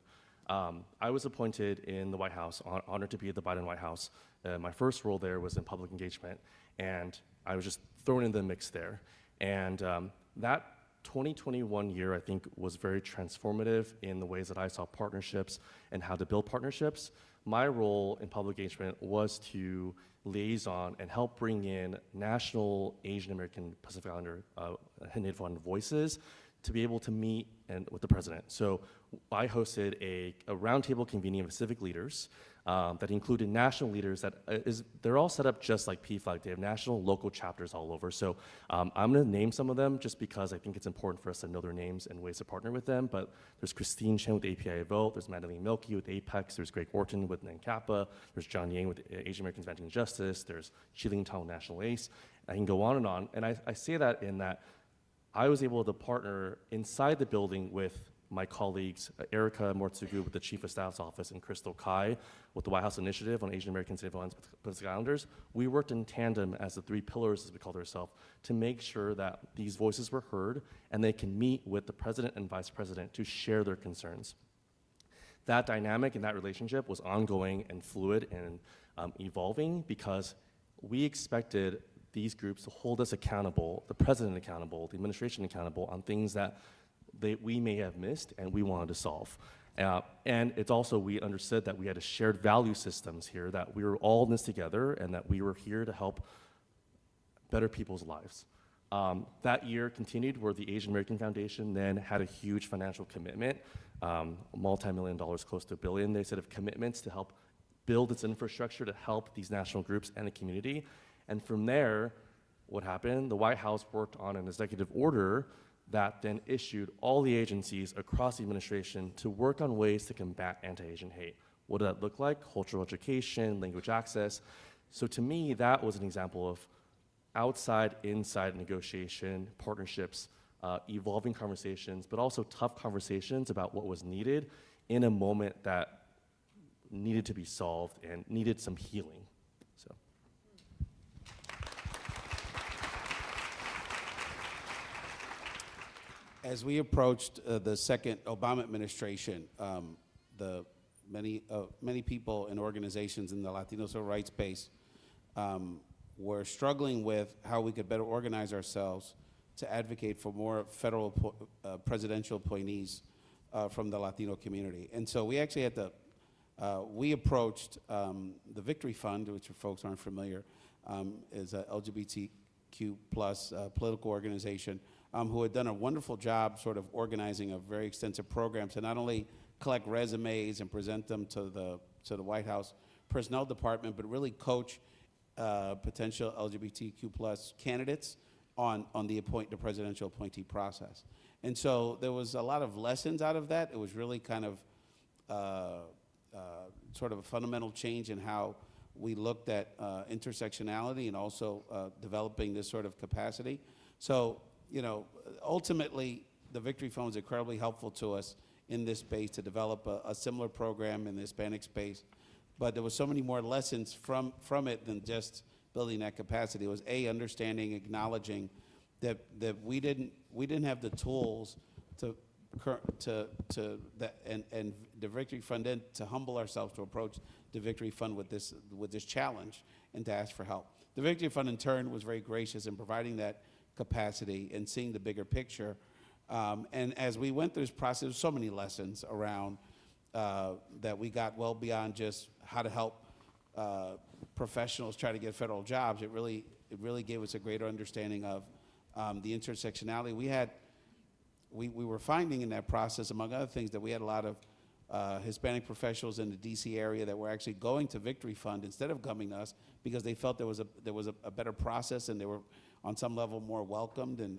I: I was appointed in the White House, honored to be at the Biden White House. My first role there was in public engagement, and I was just thrown in the mix there. And that 2021 year, I think, was very transformative in the ways that I saw partnerships and how to build partnerships. My role in public engagement was to liaison and help bring in national Asian American Pacific Islander Native Hawaiian voices to be able to meet with the president. So I hosted a roundtable convening of civic leaders that included national leaders they're all set up just like PFLAG. They have national, local chapters all over. So I'm gonna name some of them just because I think it's important for us to know their names and ways to partner with them. But there's Christine Chen with API Vote, there's Madeline Milkey with Apex, there's Greg Orton with NANCAPA, there's John Yang with Asian Americans Advancing Justice, there's Chiling Tong National ACE. I can go on. And I say that in that I was able to partner inside the building with my colleagues, Erica Mortsugu with the Chief of Staff's office and Crystal Kai with the White House Initiative on Asian Americans and Pacific Islanders. We worked in tandem as the three pillars, as we called ourselves, to make sure that these voices were heard and they can meet with the president and vice president to share their concerns. That dynamic and that relationship was ongoing and fluid and evolving because we expected these groups to hold us accountable, the president accountable, the administration accountable on things that we may have missed and we wanted to solve. And it's also, we understood that we had a shared value systems here, that we were all in this together and that we were here to help better people's lives. That year continued where the Asian American Foundation then had a huge financial commitment, multi-million dollars, close to $1 billion. They said of commitments to help build its infrastructure to help these national groups and the community. And from there, what happened? The White House worked on an executive order that then issued all the agencies across the administration to work on ways to combat anti-Asian hate. What did that look like? Cultural education, language access. So to me, that was an example of outside, inside negotiation, partnerships, evolving conversations, but also tough conversations about what was needed in a moment that needed to be solved and needed some healing. So.
H: as we approached the second Obama administration, many people and organizations in the Latino civil rights space were struggling with how we could better organize ourselves to advocate for more federal presidential appointees from the Latino community. And so we actually had to, we approached the Victory Fund, which if folks aren't familiar, is a LGBTQ plus political organization who had done a wonderful job sort of organizing a very extensive program to not only collect resumes and present them to the White House Personnel Department, but really coach potential LGBTQ plus candidates on the presidential appointee process. And so there was a lot of lessons out of that. It was really kind of sort of a fundamental change in how we looked at intersectionality and also developing this sort of capacity. So, you know, ultimately, the Victory Fund was incredibly helpful to us in this space to develop a similar program in the Hispanic space. But there was so many more lessons from it than just building that capacity. It was understanding, acknowledging that we didn't have the tools and the Victory Fund then to humble ourselves to approach the Victory Fund with this challenge and to ask for help. The Victory Fund in turn was very gracious in providing that capacity and seeing the bigger picture. And as we went through this process, there were so many lessons around that we got well beyond just how to help professionals try to get federal jobs. It really gave us a greater understanding of the intersectionality. We were finding in that process, among other things, that we had a lot of Hispanic professionals in the DC area that were actually going to Victory Fund instead of coming to us because they felt there was a better process and they were on some level more welcomed and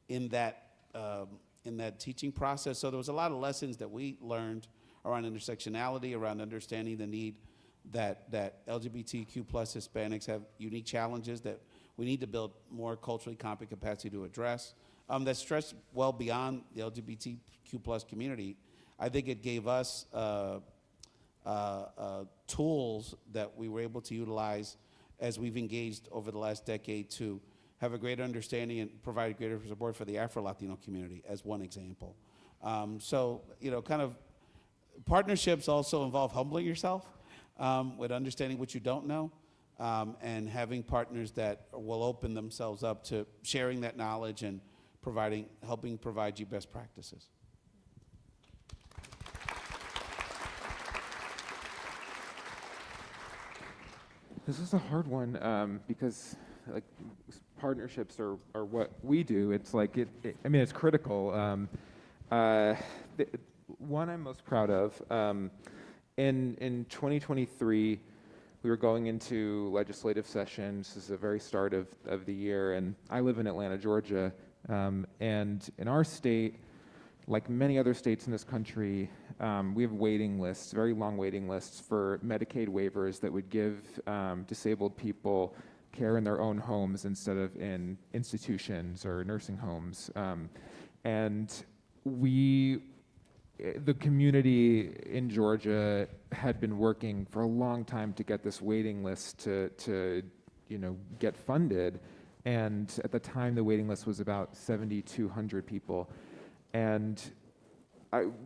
H: in that teaching process. So there was a lot of lessons that we learned around intersectionality, around understanding the need that LGBTQ plus Hispanics have unique challenges that we need to build more culturally competent capacity to address. That stretched well beyond the LGBTQ plus community. I think it gave us tools that we were able to utilize as we've engaged over the last decade to have a greater understanding and provide greater support for the Afro-Latino community, as one example. So, you know, kind of partnerships also involve humbling yourself with understanding what you don't know and having partners that will open themselves up to sharing that knowledge and helping provide you best practices.
G: This is a hard one because like partnerships are what we do. It's like I mean, it's critical. One I'm most proud of. In 2023, we were going into legislative session. This is the very start of the year, and I live in Atlanta, Georgia. And in our state, like many other states in this country, we have waiting lists, very long waiting lists for Medicaid waivers that would give disabled people care in their own homes instead of in institutions or nursing homes. And the community in Georgia had been working for a long time to get this waiting list to get funded. And at the time, the waiting list was about 7,200 people. And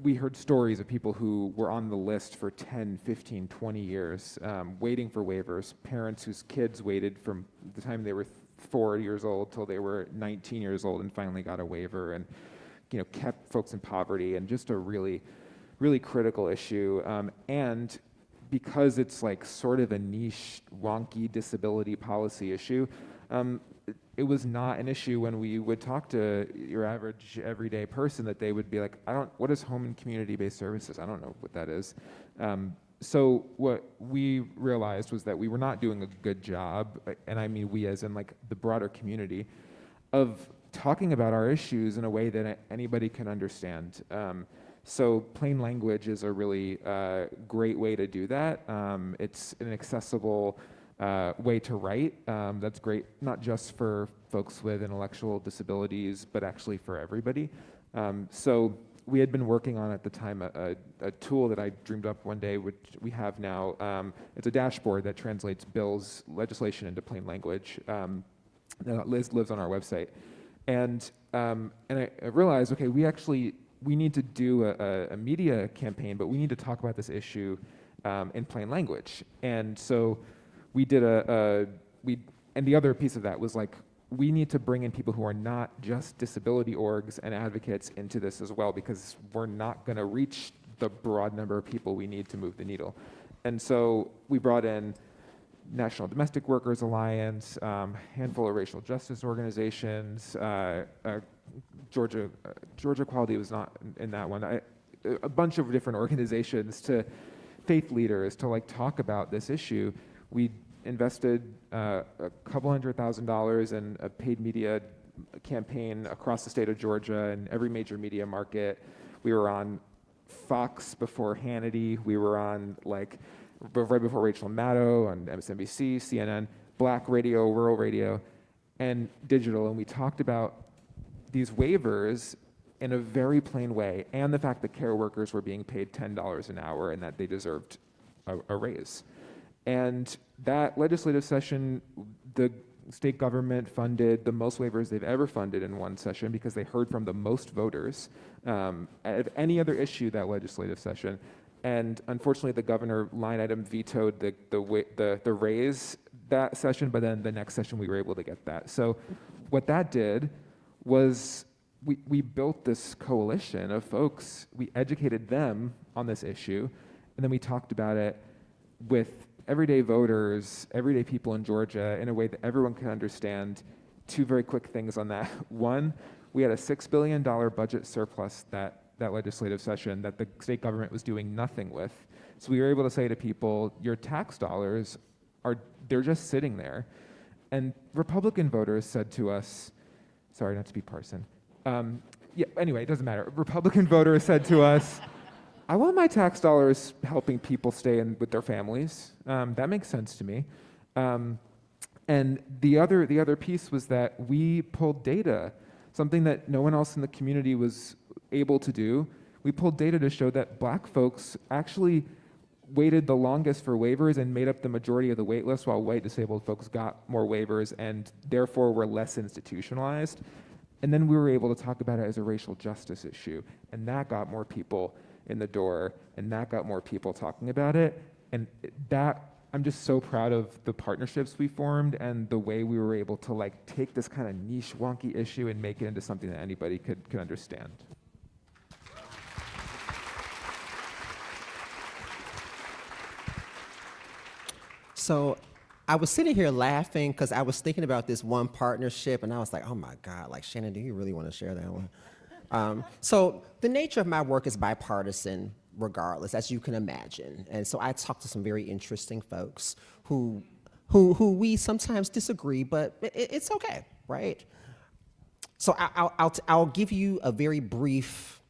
G: we heard stories of people who were on the list for 10, 15, 20 years, waiting for waivers, parents whose kids waited from the time they were 4 years old till they were 19 years old and finally got a waiver, and kept folks in poverty, and just a really, really critical issue. And because it's like sort of a niche, wonky disability policy issue, it was not an issue when we would talk to your average everyday person that they would be like, what is home and community-based services? I don't know what that is. So what we realized was that we were not doing a good job, and I mean we as in like the broader community, of talking about our issues in a way that anybody can understand. So plain language is a really great way to do that. It's an accessible way to write. That's great, not just for folks with intellectual disabilities, but actually for everybody. So we had been working on at the time a tool that I dreamed up one day, which we have now. It's a dashboard that translates bills, legislation into plain language. That lives on our website. I realized, okay, we need to do a media campaign, but we need to talk about this issue in plain language. And so we did and the other piece of that was like, we need to bring in people who are not just disability orgs and advocates into this as well, because we're not gonna reach the broad number of people we need to move the needle. And so we brought in National Domestic Workers Alliance, handful of racial justice organizations, Georgia Equality was not in that one, a bunch of different organizations, to faith leaders to like talk about this issue. We invested a couple $100,000 in a paid media campaign across the state of Georgia and every major media market. We were on Fox before Hannity. We were on like right before Rachel Maddow on MSNBC, CNN, Black radio, rural radio, and digital. And we talked about these waivers in a very plain way, and the fact that care workers were being paid $10 an hour and that they deserved a raise. And that legislative session, the state government funded the most waivers they've ever funded in one session, because they heard from the most voters of any other issue that legislative session. And unfortunately, the governor line item vetoed the raise that session, but then the next session we were able to get that. So what that did was we built this coalition of folks, we educated them on this issue, and then we talked about it with everyday voters, everyday people in Georgia in a way that everyone can understand. Two very quick things on that. One, we had a $6 billion budget surplus that legislative session that the state government was doing nothing with. So we were able to say to people, your tax dollars they're just sitting there. And Republican voters said to us, sorry, not to be partisan. Anyway, it doesn't matter. Republican voters said to us, I want my tax dollars helping people stay in with their families. That makes sense to me. And the other piece was that we pulled data, something that no one else in the community was able to do. We pulled data to show that Black folks actually waited the longest for waivers and made up the majority of the wait list, while white disabled folks got more waivers and therefore were less institutionalized. And then we were able to talk about it as a racial justice issue, and that got more people in the door, and that got more people talking about it. And I'm just so proud of the partnerships we formed and the way we were able to like take this kind of niche, wonky issue and make it into something that anybody could understand.
F: So I was sitting here laughing because I was thinking about this one partnership, and I was like, oh my God, like, Channyn, do you really want to share that one? So the nature of my work is bipartisan regardless, as you can imagine. And so I talked to some very interesting folks who we sometimes disagree, but it's okay, right? So I'll give you a very brief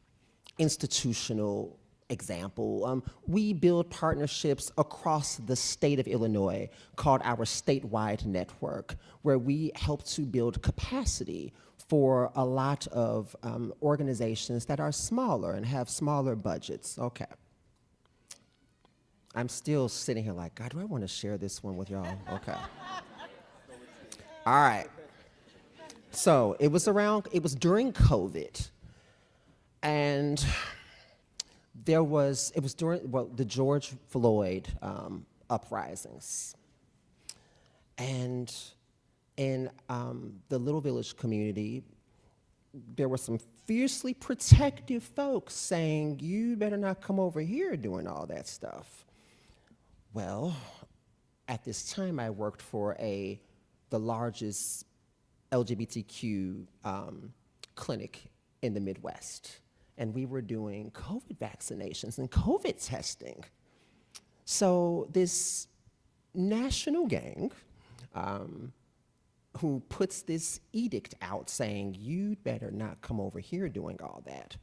F: institutional example. We build partnerships across the state of Illinois called our statewide network, where we help to build capacity for a lot of organizations that are smaller and have smaller budgets. Okay. I'm still sitting here like, God, do I want to share this one with y'all? Okay. All right. So it was during COVID, and it was during the George Floyd uprisings. And in the Little Village community, there were some fiercely protective folks saying, you better not come over here doing all that stuff. Well, at this time I worked for the largest LGBTQ clinic in the Midwest, and we were doing COVID vaccinations and COVID testing. So this national gang who puts this edict out saying, you better not come over here doing all that.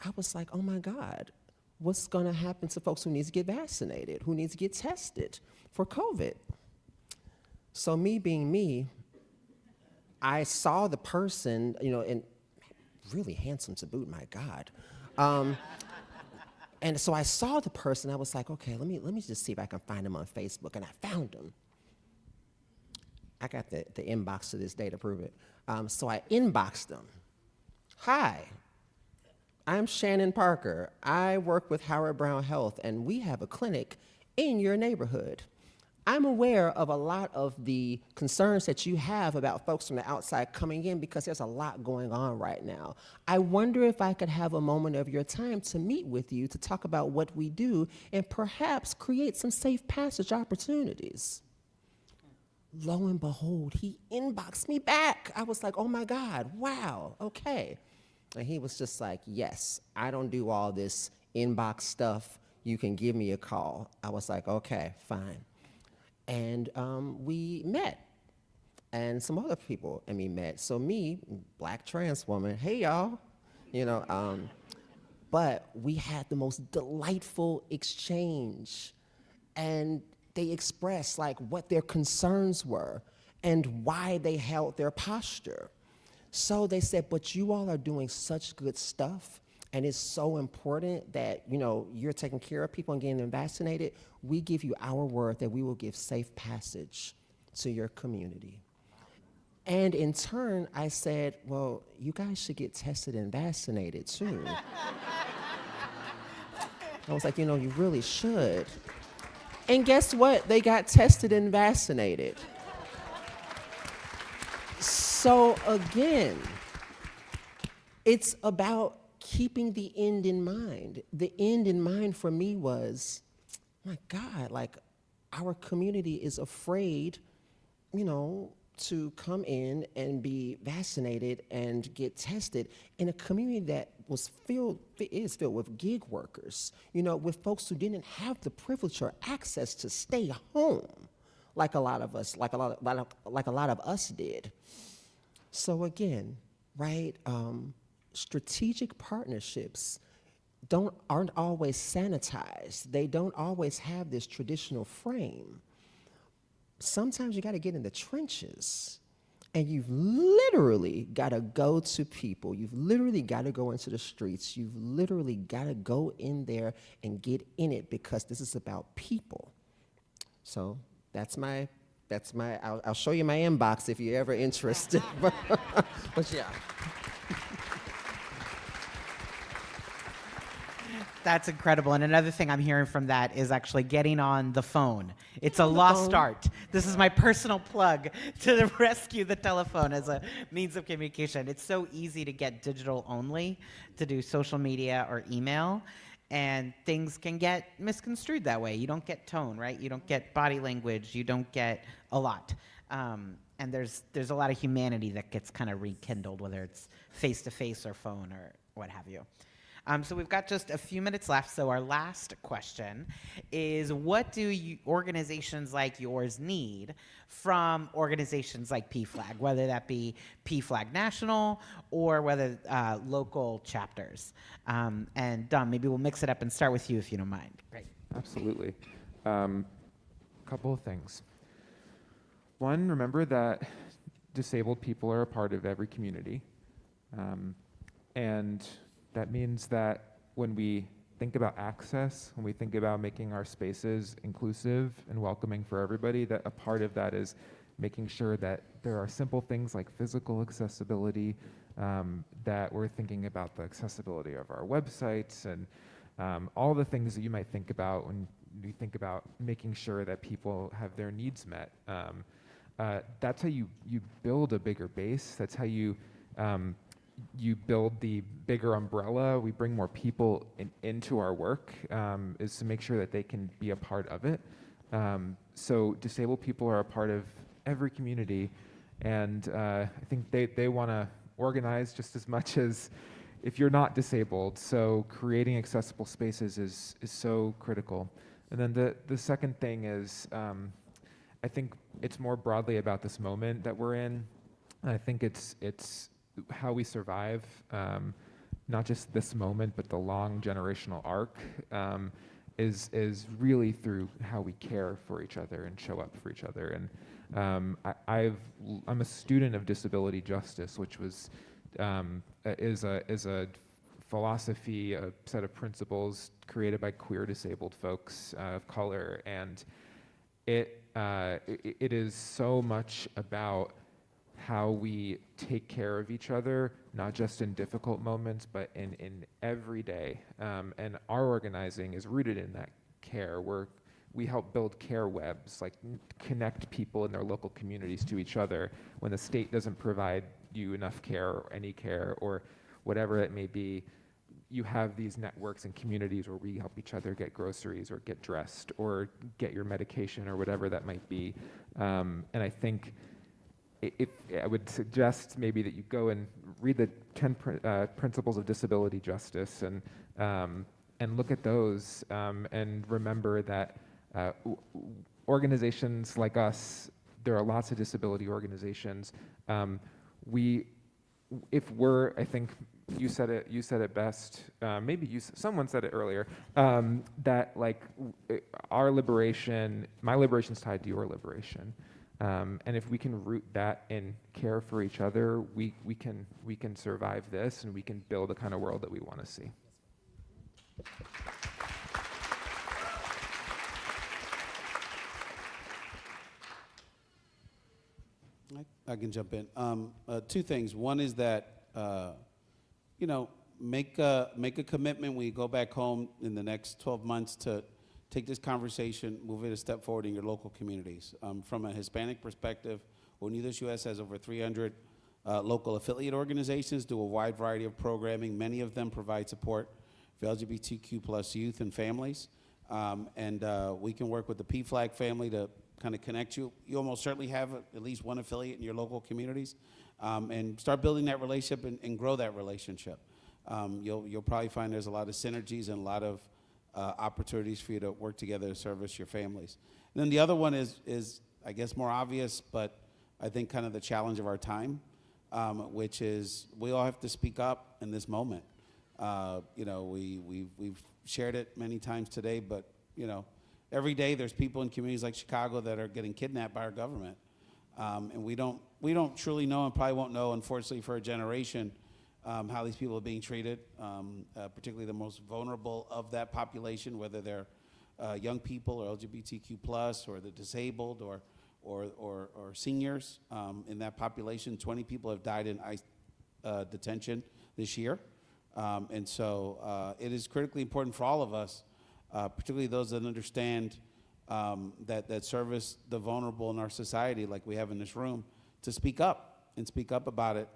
F: I was like, oh my God, what's gonna happen to folks who need to get vaccinated, who need to get tested for COVID? So me being me, I saw the person, and really handsome to boot, my God. And so I saw the person, I was like, okay, let me just see if I can find him on Facebook, and I found him. I got the inbox to this day to prove it. So I inboxed them. Hi, I'm Channyn Parker. I work with Howard Brown Health, and we have a clinic in your neighborhood. I'm aware of a lot of the concerns that you have about folks from the outside coming in because there's a lot going on right now. I wonder if I could have a moment of your time to meet with you to talk about what we do and perhaps create some safe passage opportunities. Lo and behold, he inboxed me back. I was like, oh my God, wow, okay. And he was just like, yes, I don't do all this inbox stuff. You can give me a call. I was like, okay, fine. And we met, and some other people and me met. So me, black trans woman, hey y'all, you know, but we had the most delightful exchange, and they expressed like what their concerns were and why they held their posture. So they said, but you all are doing such good stuff, and it's so important that, you know, you're taking care of people and getting them vaccinated. We give you our word that we will give safe passage to your community. And in turn, I said, well, you guys should get tested and vaccinated too. I was like, you know, you really should. And guess what? They got tested and vaccinated. So again, it's about keeping the end in mind. The end in mind for me was, my God, like our community is afraid, you know, to come in and be vaccinated and get tested in a community that is filled with gig workers, you know, with folks who didn't have the privilege or access to stay home like a lot of us, like a lot of us did. So again, right, strategic partnerships aren't always sanitized. They don't always have this traditional frame. Sometimes you got to get in the trenches, and you've literally got to go to people. You've literally got to go into the streets. You've literally got to go in there and get in it, because this is about people. So I'll show you my inbox if you're ever interested. But yeah.
E: That's incredible. And another thing I'm hearing from that is actually getting on the phone. It's a lost art. This is my personal plug to rescue the telephone as a means of communication. It's so easy to get digital only, to do social media or email, and things can get misconstrued that way. You don't get tone, right? You don't get body language. You don't get a lot. And there's a lot of humanity that gets kind of rekindled, whether it's face-to-face or phone or what have you. So we've got just a few minutes left. So our last question is, what do organizations like yours need from organizations like PFLAG, whether that be PFLAG National or whether local chapters? And Don, maybe we'll mix it up and start with you if you don't mind. Great.
G: Absolutely. Couple of things. One, remember that disabled people are a part of every community. And that means that when we think about access, when we think about making our spaces inclusive and welcoming for everybody, that a part of that is making sure that there are simple things like physical accessibility, that we're thinking about the accessibility of our websites and all the things that you might think about when you think about making sure that people have their needs met. That's how you build a bigger base. That's how you build the bigger umbrella. We bring more people into our work, is to make sure that they can be a part of it. So disabled people are a part of every community, and I think they want to organize just as much as if you're not disabled. So creating accessible spaces is so critical. And then the second thing is, I think it's more broadly about this moment that we're in. I think it's how we survive, not just this moment, but the long generational arc, is really through how we care for each other and show up for each other. And I'm a student of disability justice, which is a philosophy, a set of principles created by queer disabled folks of color, and it it is so much about how we take care of each other, not just in difficult moments, but in every day. And our organizing is rooted in that care. We help build care webs, like connect people in their local communities to each other when the state doesn't provide you enough care or any care or whatever it may be. You have these networks and communities where we help each other get groceries or get dressed or get your medication or whatever that might be. And I think I would suggest maybe that you go and read the 10 Principles of Disability Justice and look at those and remember that organizations like us, there are lots of disability organizations. I think you said it best. Maybe someone said it earlier. That like our liberation, my liberation is tied to your liberation, and if we can root that in care for each other, we can survive this, and we can build the kind of world that we want to see.
H: I can jump in. Two things. One is that, make a commitment when you go back home in the next 12 months to take this conversation, move it a step forward in your local communities. From a Hispanic perspective, UnidosUS has over 300 local affiliate organizations, do a wide variety of programming. Many of them provide support for LGBTQ plus youth and families. We can work with the PFLAG family to kind of connect you. You almost certainly have at least one affiliate in your local communities, and start building that relationship and grow that relationship. You'll probably find there's a lot of synergies and a lot of opportunities for you to work together to service your families. And then the other one is I guess more obvious, but I think kind of the challenge of our time, which is we all have to speak up in this moment. We've shared it many times today, but every day there's people in communities like Chicago that are getting kidnapped by our government. And we don't truly know, and probably won't know, unfortunately, for a generation, how these people are being treated, particularly the most vulnerable of that population, whether they're young people or LGBTQ plus or the disabled or seniors in that population. 20 people have died in ICE detention this year. And so it is critically important for all of us, particularly those that understand that service the vulnerable in our society, like we have in this room, to speak up and speak up about it,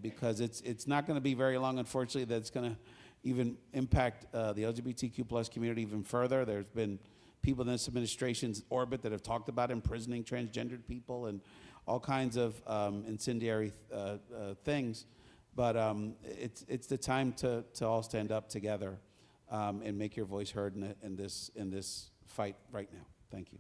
H: because it's not going to be very long, unfortunately, that it's going to even impact the LGBTQ plus community even further. There's been people in this administration's orbit that have talked about imprisoning transgendered people and all kinds of incendiary things. But it's the time to all stand up together and make your voice heard in this fight right now. Thank you.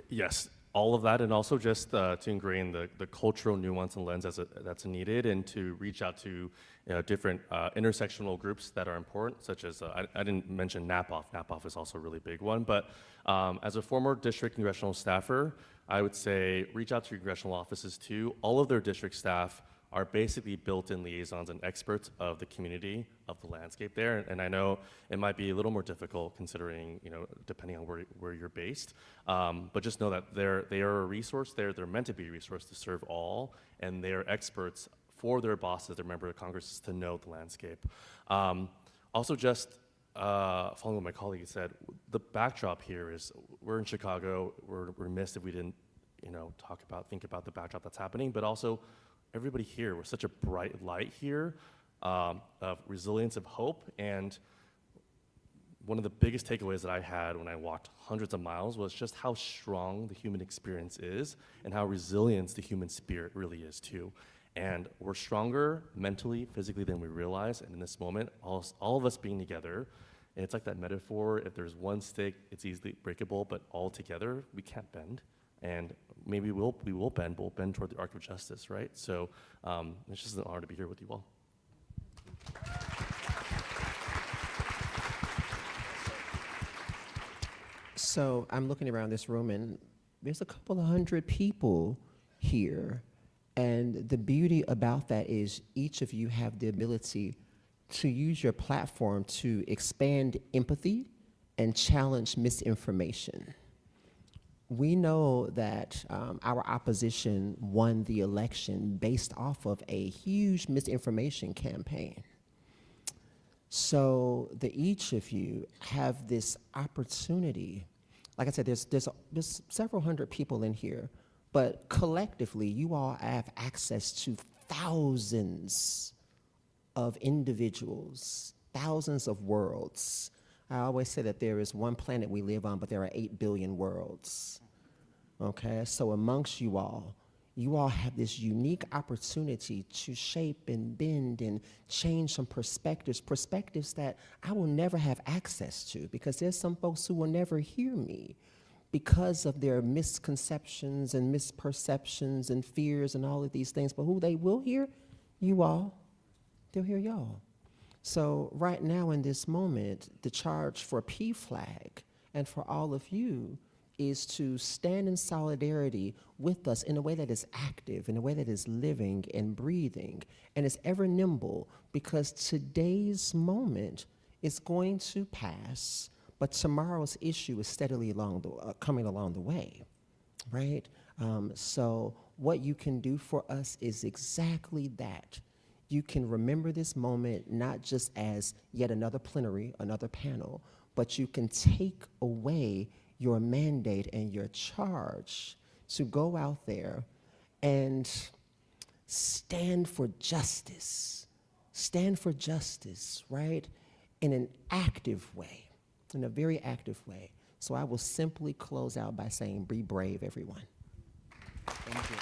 I: Yes, all of that, and also just to ingrain the cultural nuance and lens that's needed, and to reach out to different intersectional groups that are important, such as, I didn't mention NAPOF. NAPOF is also a really big one, but as a former district congressional staffer, I would say reach out to your congressional offices too. All of their district staff are basically built-in liaisons and experts of the community, of the landscape there. And I know it might be a little more difficult considering, depending on where you're based. But just know that they are a resource there. They're meant to be a resource to serve all, and they are experts for their bosses, their member of Congress, to know the landscape. Also, just following what my colleague said, the backdrop here is we're in Chicago. We're remiss if we didn't, think about the backdrop that's happening, but also everybody here, we're such a bright light here of resilience, of hope. And one of the biggest takeaways that I had when I walked hundreds of miles was just how strong the human experience is and how resilient the human spirit really is too. And we're stronger mentally, physically than we realize. And in this moment, all of us being together, and it's like that metaphor, if there's one stick, it's easily breakable, but all together, we can't bend. And maybe we will bend, but we'll bend toward the arc of justice, right? So it's just an honor to be here with you all.
F: So I'm looking around this room, and there's a couple of hundred people here. And the beauty about that is each of you have the ability to use your platform to expand empathy and challenge misinformation. We know that our opposition won the election based off of a huge misinformation campaign. So each of you have this opportunity. Like I said, there's several hundred people in here, but collectively, you all have access to thousands of individuals, thousands of worlds. I always say that there is one planet we live on, but there are 8 billion worlds. Okay, so amongst you all have this unique opportunity to shape and bend and change some perspectives that I will never have access to, because there's some folks who will never hear me because of their misconceptions and misperceptions and fears and all of these things. But who they will hear? You all. They'll hear y'all. So right now in this moment, the charge for PFLAG and for all of you is to stand in solidarity with us in a way that is active, in a way that is living and breathing, and is ever nimble, because today's moment is going to pass, but tomorrow's issue is steadily coming along the way, right? So what you can do for us is exactly that. You can remember this moment not just as yet another plenary, another panel, but you can take away your mandate and your charge to go out there and stand for justice, right? In an active way, in a very active way. So I will simply close out by saying, be brave, everyone. Thank you.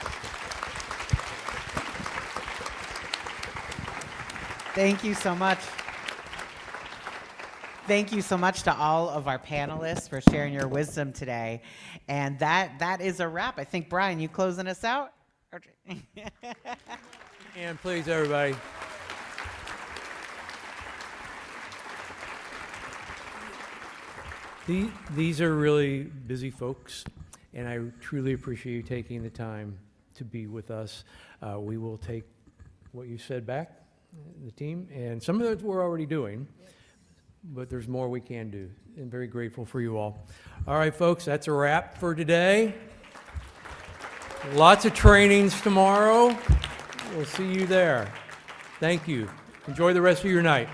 E: Thank you so much. Thank you so much to all of our panelists for sharing your wisdom today. And that is a wrap. I think, Brian, you closing us out?
B: And please, everybody. These are really busy folks, and I truly appreciate you taking the time to be with us. We will take what you said back, the team, and some of it we're already doing. But there's more we can do, and very grateful for you all. All right, folks, that's a wrap for today. Lots of trainings tomorrow. We'll see you there. Thank you. Enjoy the rest of your night.